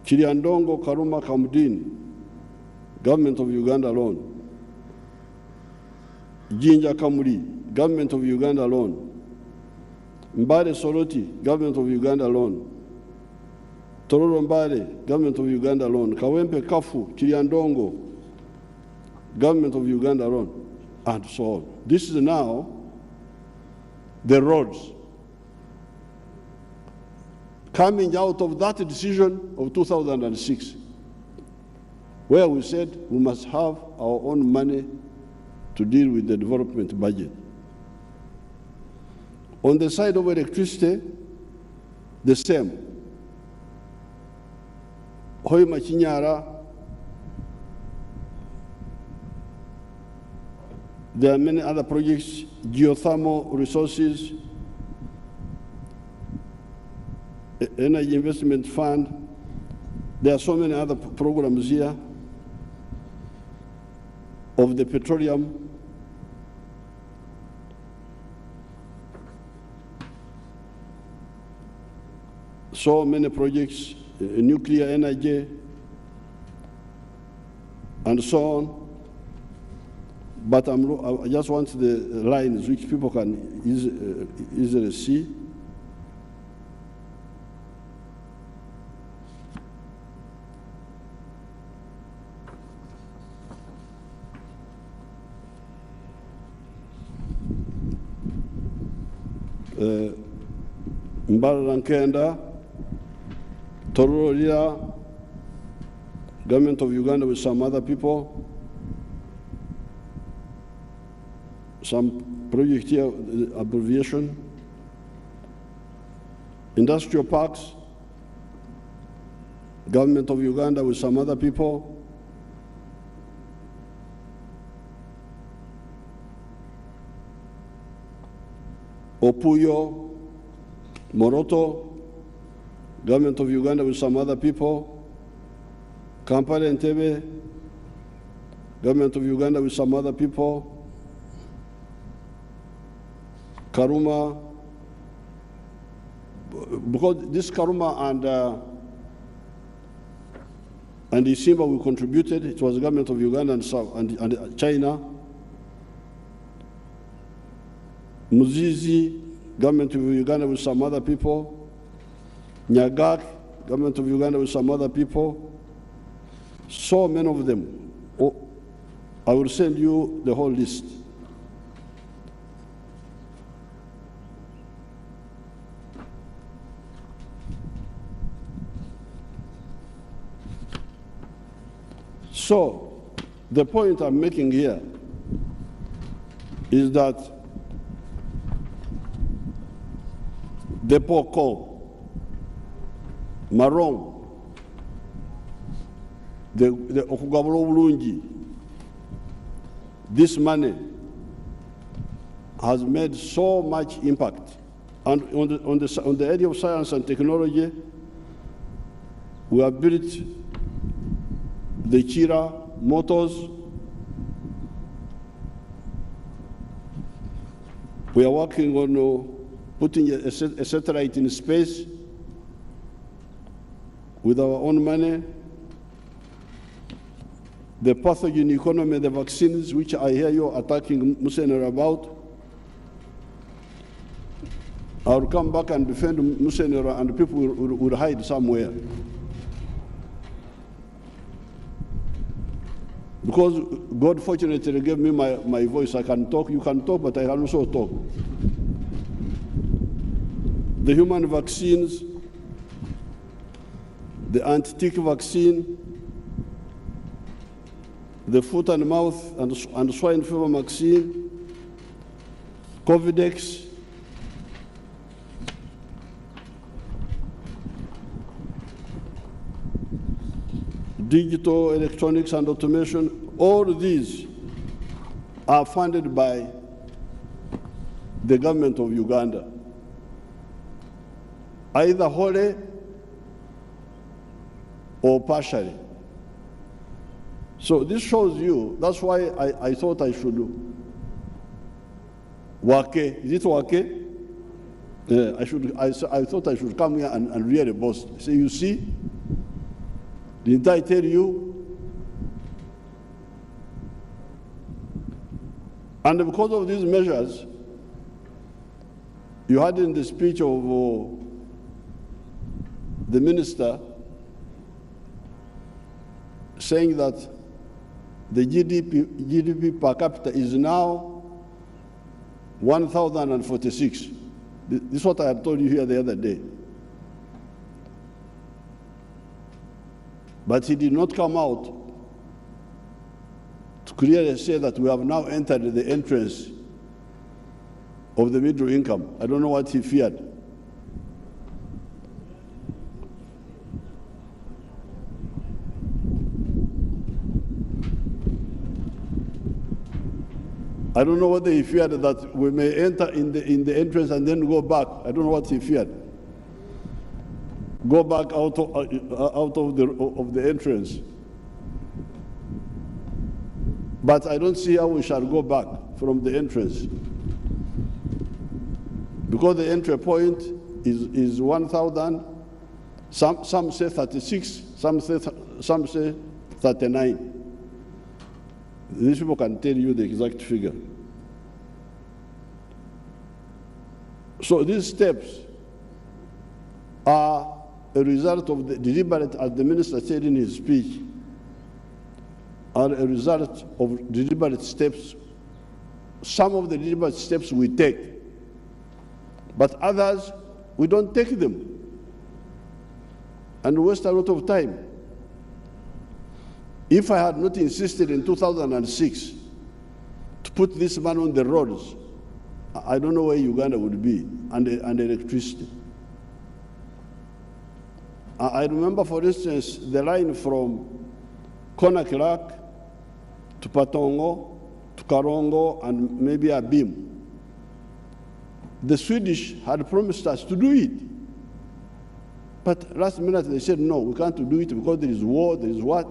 Chiriandongo Karuma Kamdin, Government of Uganda alone. Jinja Kamuri, Government of Uganda alone. Mbare Soroti, Government of Uganda alone. Tororo Mbare, Government of Uganda alone. Kawempe Kafu, Chiriandongo, Government of Uganda alone, and so on. This is now the roads coming out of that decision of 2006, where we said we must have our own money to deal with the development budget. On the side of electricity, the same. Hoima Chinyara, there are many other projects, geothermal resources, Energy Investment Fund. There are so many other programs here of the petroleum. So many projects, nuclear energy, and so on. But I just want the lines which people can easily see. Mbara Nkenda, Tororira, Government of Uganda with some other people. Some project here, abbreviation. Industrial parks, Government of Uganda with some other people. Opuyo, Moroto, Government of Uganda with some other people. Kampala and Entebbe, Government of Uganda with some other people. Karuma, because this Karuma and Isimba we contributed, it was the government of Uganda and China. Muzizi, government of Uganda with some other people. Nyagak, government of Uganda with some other people. So many of them. Oh, I will send you the whole list. So, the point I'm making here is that the Poko, Marong, the Okugabro Bulungi, this money has made so much impact. And on the area of science and technology, we have built the Chira motors. We are working on putting a satellite in space with our own money. The pathogen economy, the vaccines, which I hear you attacking Musener about. I'll come back and defend Musener and people will hide somewhere. Because God fortunately gave me my voice. I can talk, you can talk, but I can also talk. The human vaccines, the anti-tick vaccine, the foot and mouth and swine fever vaccine, Covidex, digital electronics and automation, all these are funded by the government of Uganda, either wholly or partially. So this shows you, that's why I thought I should Wake, is it Wake? I thought I should come here and really boast. Say, you see, didn't I tell you? And because of these measures, you had in the speech of the minister saying that the GDP per capita is now 1,046. This is what I had told you here the other day. But he did not come out to clearly say that we have now entered the entrance of the middle income. I don't know what he feared. I don't know whether he feared that we may enter in the entrance and then go back. I don't know what he feared. Go back out of the entrance. But I don't see how we shall go back from the entrance, because the entry point is 1,000. Some say 36. Some say 39. These people can tell you the exact figure. So these steps are a result of the deliberate, as the minister said in his speech, are a result of deliberate steps. Some of the deliberate steps we take, but others, we don't take them and waste a lot of time. If I had not insisted in 2006 to put this man on the roads, I don't know where Uganda would be, and electricity. I remember, for instance, the line from Konakilak to Patongo to Karongo and maybe Abim. The Swedish had promised us to do it. But last minute they said, no, we can't do it because there is war, there is what?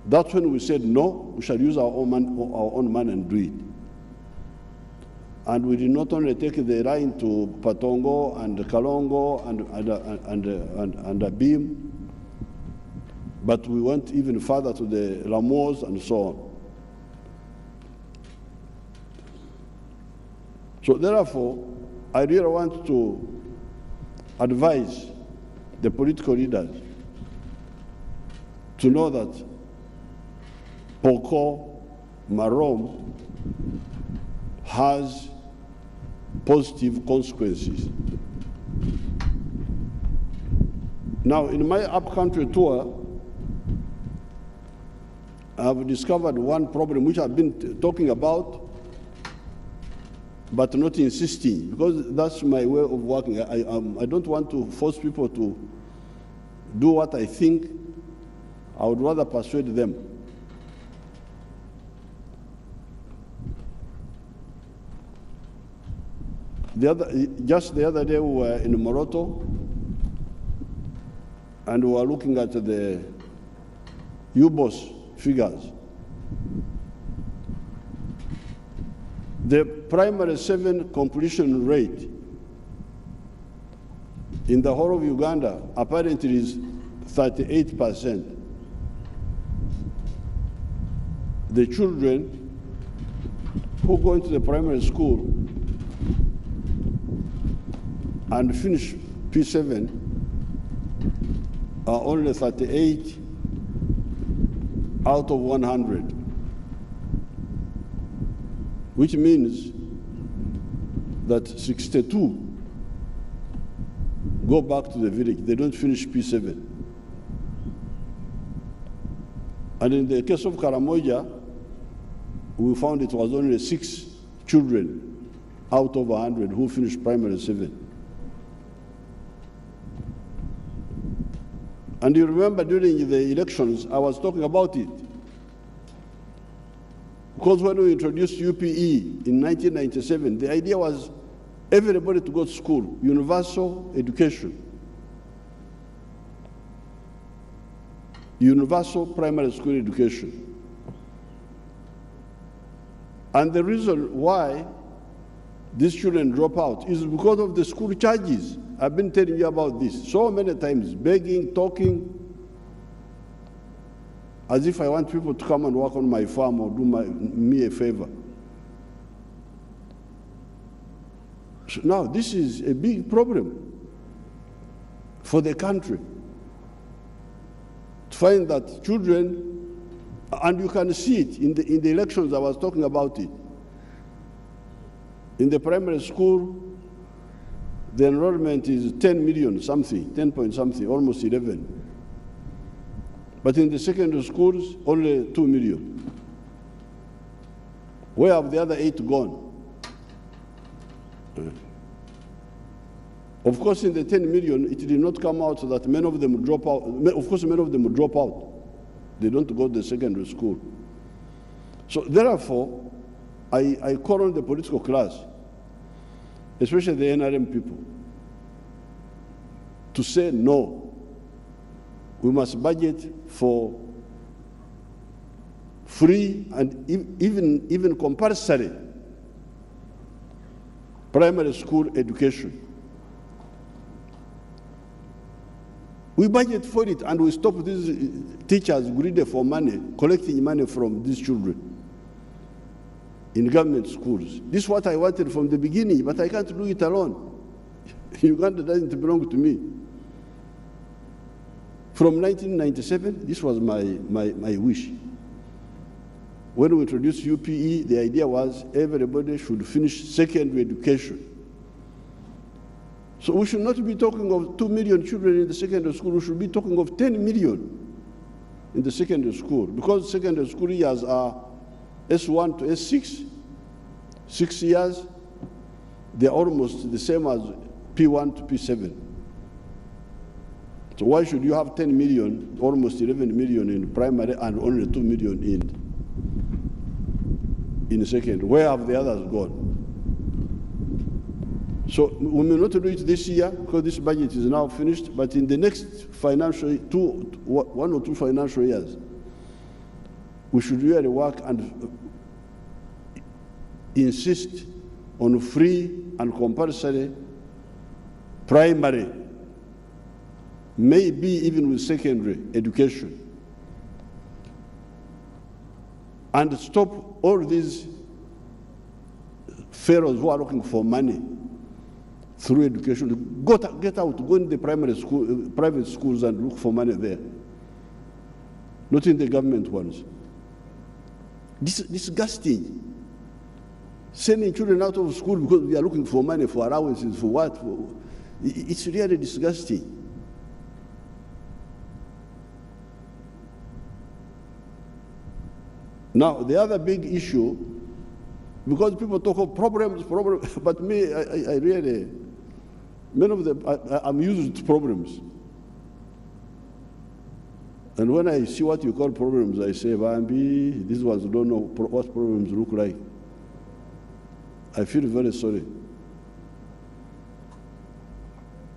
That's when we said, no, we shall use our own money and do it. And we did not only take the line to Patongo and Kalongo and Abim, but we went even further to the Ramos and so on. So therefore, I really want to advise the political leaders to know that Poko Marom has positive consequences. Now, in my up-country tour, I've discovered one problem which I've been talking about, but not insisting, because that's my way of working. I don't want to force people to do what I think. I would rather persuade them. Just the other day, we were in Moroto, and we were looking at the UBOS figures. The primary 7 completion rate in the whole of Uganda apparently is 38%. The children who go into the primary school and finish P7 are only 38 out of 100, which means that 62 go back to the village. They don't finish P7. And in the case of Karamoja, we found it was only 6 children out of 100 who finished primary 7. And you remember during the elections, I was talking about it. Because when we introduced UPE in 1997, the idea was everybody to go to school, universal education. Universal primary school education. And the reason why these children drop out is because of the school charges. I've been telling you about this so many times, begging, talking, as if I want people to come and work on my farm or do me a favor. So now this is a big problem for the country. To find that children, and you can see it in the elections, I was talking about it. In the primary school, the enrollment is 10 million something, 10 point something, almost 11. But in the secondary schools, only 2 million. Where have the other 8 gone? Of course, in the 10 million, it did not come out that many of them drop out. Of course, many of them drop out. They don't go to the secondary school. So therefore, I call on the political class, especially the NRM people, to say no. We must budget for free and even compulsory primary school education. We budget for it and we stop these teachers greedy for money, collecting money from these children in government schools. This is what I wanted from the beginning, but I can't do it alone. Uganda doesn't belong to me. From 1997, this was my wish. When we introduced UPE, the idea was everybody should finish secondary education. So we should not be talking of 2 million children in the secondary school, we should be talking of 10 million in the secondary school, because secondary school years are S1 to S6, 6 years, they're almost the same as P1 to P7. So why should you have 10 million, almost 11 million in primary and only 2 million in secondary? Where have the others gone? So we may not do it this year because this budget is now finished, but in the next financial, 1 or 2 financial years, we should really work and insist on free and compulsory primary, maybe even with secondary education, and stop all these pharaohs who are looking for money through education. Get out, go in the primary school, private schools and look for money there, not in the government ones. Disgusting. Sending children out of school because they are looking for money, for allowances, for what? It's really disgusting. Now, the other big issue, because people talk of problems, but me, I really, many of them, I'm used to problems. And when I see what you call problems, I say, Bambi, these ones don't know what problems look like. I feel very sorry.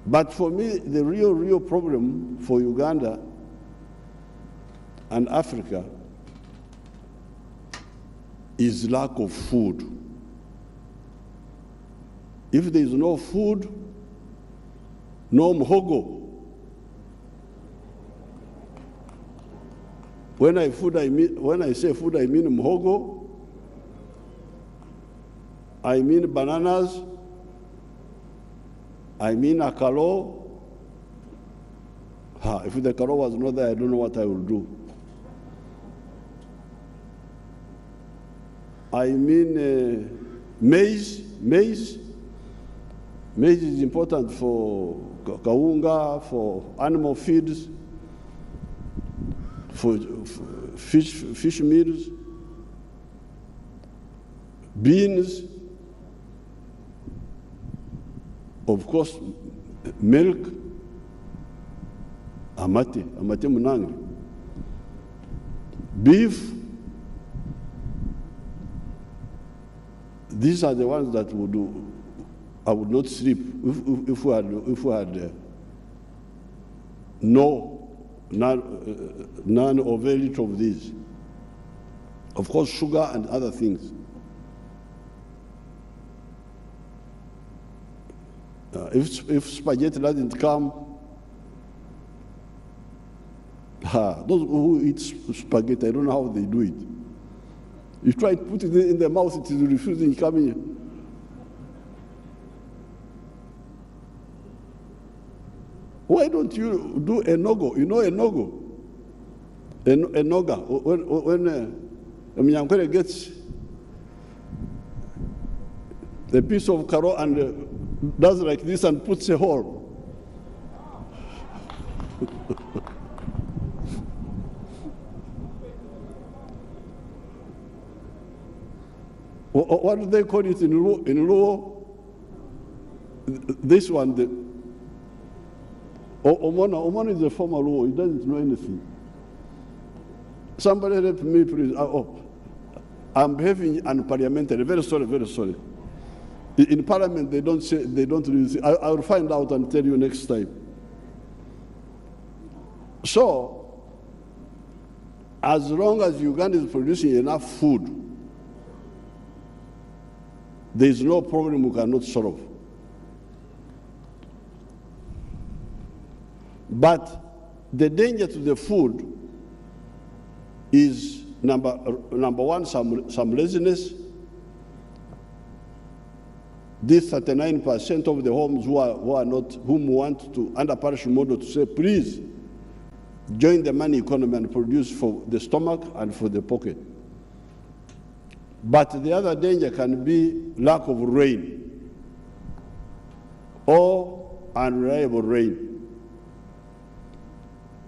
But for me, the real problem for Uganda and Africa is lack of food. If there is no food, no mhogo. When I say food, I mean mhogo. I mean bananas. I mean akalo. If the akalo was not there, I don't know what I will do. I mean maize. Maize is important for kaunga, for animal feeds, for fish meals. Beans, of course, milk, amate munangi. Beef, these are the ones that would do. I would not sleep if we had none or very little of these. Of course, sugar and other things. If spaghetti doesn't come, those who eat spaghetti, I don't know how they do it. You try to put it in their mouth, it is refusing coming. Why don't you do a no-go? You know a no-go? A noga. When Mnyankore gets a piece of karo and does like this and puts a hole. What do they call it in Luo? This one, Omona is a former Luo, he doesn't know anything. Somebody help me, please. I'm behaving unparliamentary. Very sorry, very sorry. In Parliament, they don't really say. I will find out and tell you next time. So, as long as Uganda is producing enough food, there is no problem we cannot solve. But the danger to the food is number one, some laziness. This 39% of the homes whom want to, under parish model, to say, please join the money economy and produce for the stomach and for the pocket. But the other danger can be lack of rain or unreliable rain.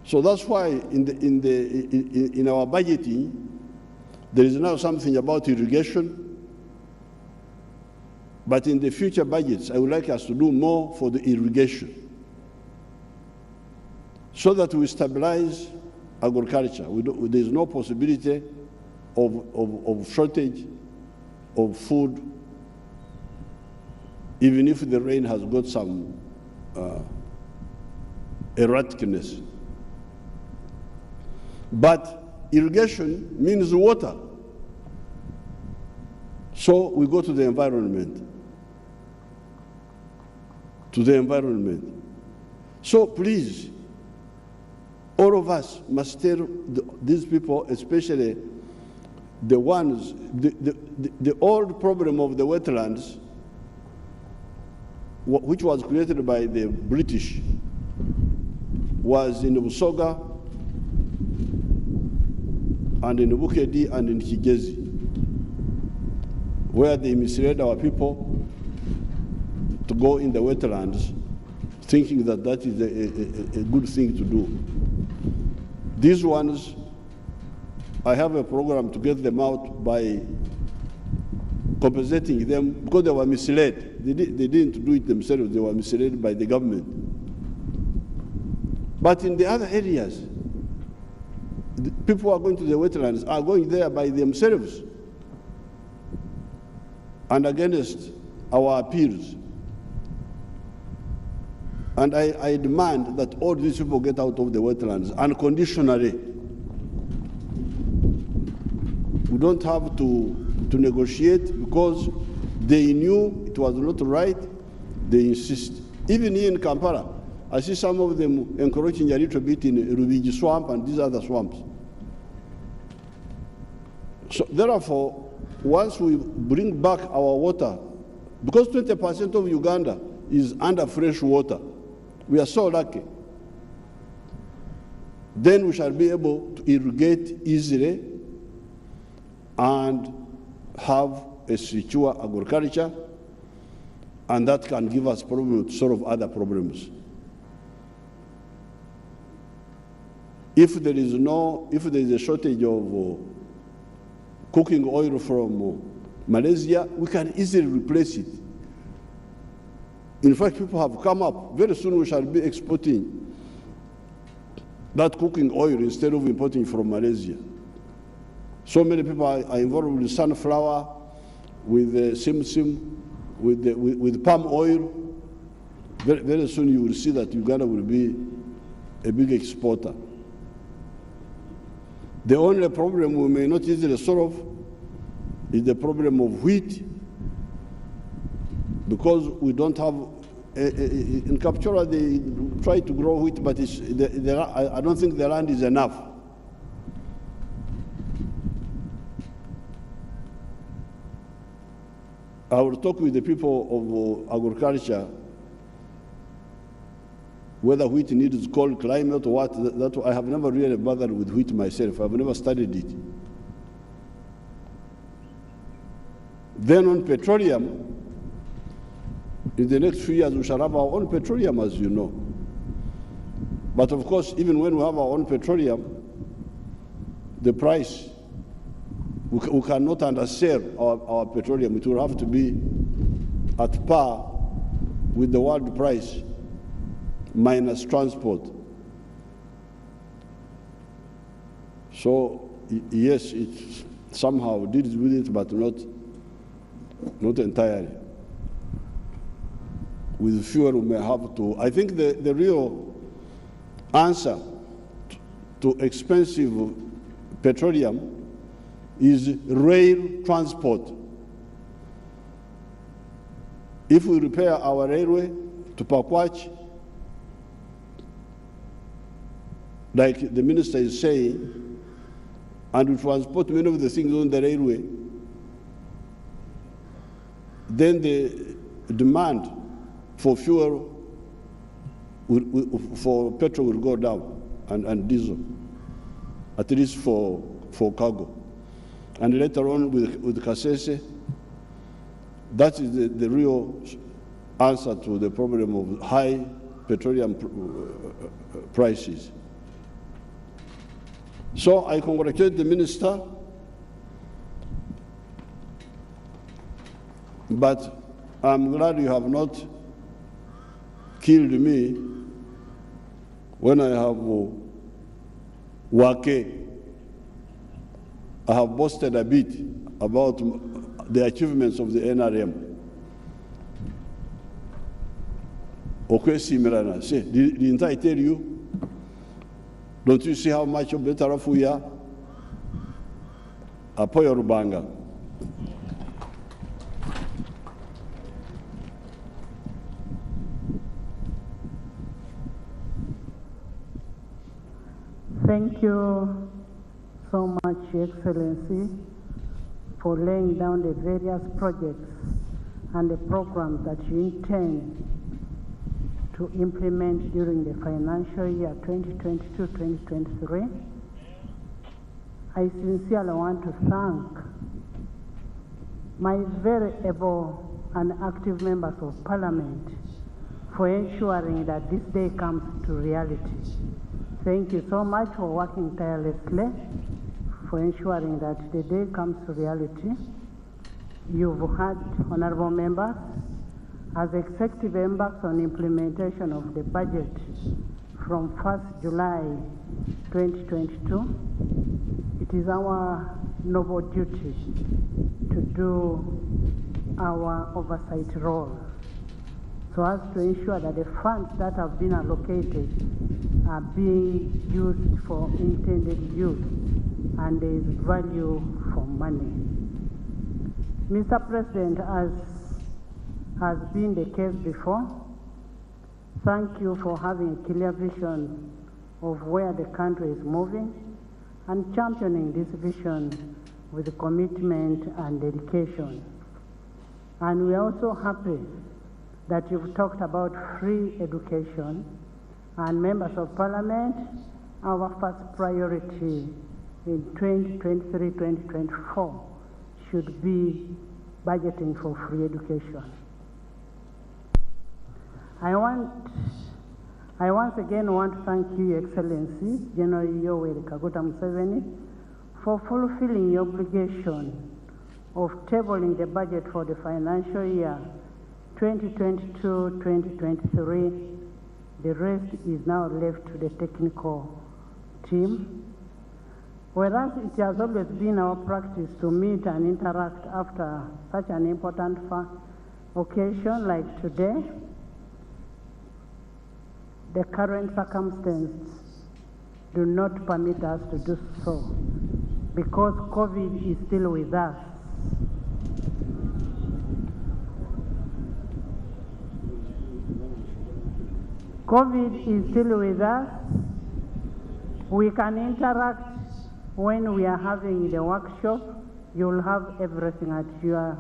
So that's why in our budgeting, there is now something about irrigation. But in the future budgets, I would like us to do more for the irrigation so that we stabilize agriculture. There is no possibility of shortage of food, even if the rain has got some erraticness. But irrigation means water. So we go to the environment. So please, all of us must tell these people, especially the ones, the old problem of the wetlands, which was created by the British, was in Busoga and in Bukedi and in Kigezi, where they misled our people to go in the wetlands, thinking that that is a good thing to do. These ones, I have a program to get them out by compensating them because they were misled. They didn't do it themselves, they were misled by the government. But in the other areas, the people who are going to the wetlands are going there by themselves and against our appeals. And I demand that all these people get out of the wetlands unconditionally. We don't have to negotiate because they knew it was not right, they insist. Even here in Kampala, I see some of them encouraging a little bit in Rubiji swamp and these other swamps. So therefore, once we bring back our water, because 20% of Uganda is under fresh water, we are so lucky. Then we shall be able to irrigate easily and have a secure agriculture, and that can give us problems to solve other problems. If there is a shortage of cooking oil from Malaysia, we can easily replace it. In fact, people have come up. Very soon we shall be exporting that cooking oil instead of importing from Malaysia. So many people are involved with sunflower, with simsim, with palm oil. Very soon you will see that Uganda will be a big exporter. The only problem we may not easily solve is the problem of wheat, because we don't have in Kapchora, they try to grow wheat, but I don't think the land is enough. I will talk with the people of agriculture whether wheat needs cold climate or what. That I have never really bothered with wheat myself. I've never studied it. Then on petroleum, in the next few years we shall have our own petroleum, as you know. But of course, even when we have our own petroleum, the price, we cannot undersell our petroleum. It will have to be at par with the world price minus transport. So yes, it somehow deals with it, but not entirely. With fuel, we may have to. I think the real answer to expensive petroleum is rail transport. If we repair our railway to Pakwach, like the minister is saying, and we transport many of the things on the railway, then the demand for fuel, for petrol will go down, and diesel, at least for cargo. And later on with Kasese, that is the real answer to the problem of high petroleum prices. So I congratulate the minister, but I'm glad you have not killed me when I have wake. I have boasted a bit about the achievements of the NRM. Okay, Simirana, say, didn't I tell you? Don't you see how much better off we are? Apoyo Rubanga. Thank you so much, Your Excellency, for laying down the various projects and the programs that you intend to implement during the financial year 2022-2023. I sincerely want to thank my very able and active members of Parliament for ensuring that this day comes to reality. Thank you so much for working tirelessly for ensuring that the day comes to reality. You've had, honorable members, as executive embarks on implementation of the budget from 1st July 2022, it is our noble duty to do our oversight role so as to ensure that the funds that have been allocated are being used for intended use and there is value for money. Mr. President, as has been the case before, thank you for having a clear vision of where the country is moving and championing this vision with commitment and dedication. And we are also happy that you've talked about free education, and members of Parliament, our first priority in 2023-2024 should be budgeting for free education. I once again want to thank you, Your Excellency, General Yoweri Kaguta Museveni, for fulfilling your obligation of tabling the budget for the financial year 2022-2023. The rest is now left to the technical team. Whereas it has always been our practice to meet and interact after such an important occasion like today, the current circumstances do not permit us to do so because COVID is still with us. COVID is still with us. We can interact when we are having the workshop. You'll have everything at your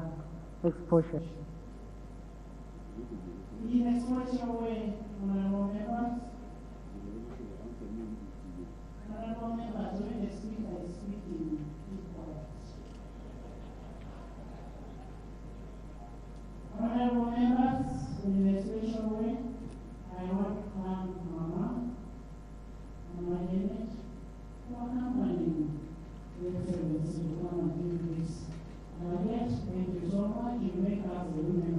exposure. In exposure way, honorable members. Honorable members, when the speaker is speaking, keep quiet. Honorable members, in the exposure way, I want to thank Mama Janet, for accompanying the Excellency to come and do this. Thank you so much. You make us the women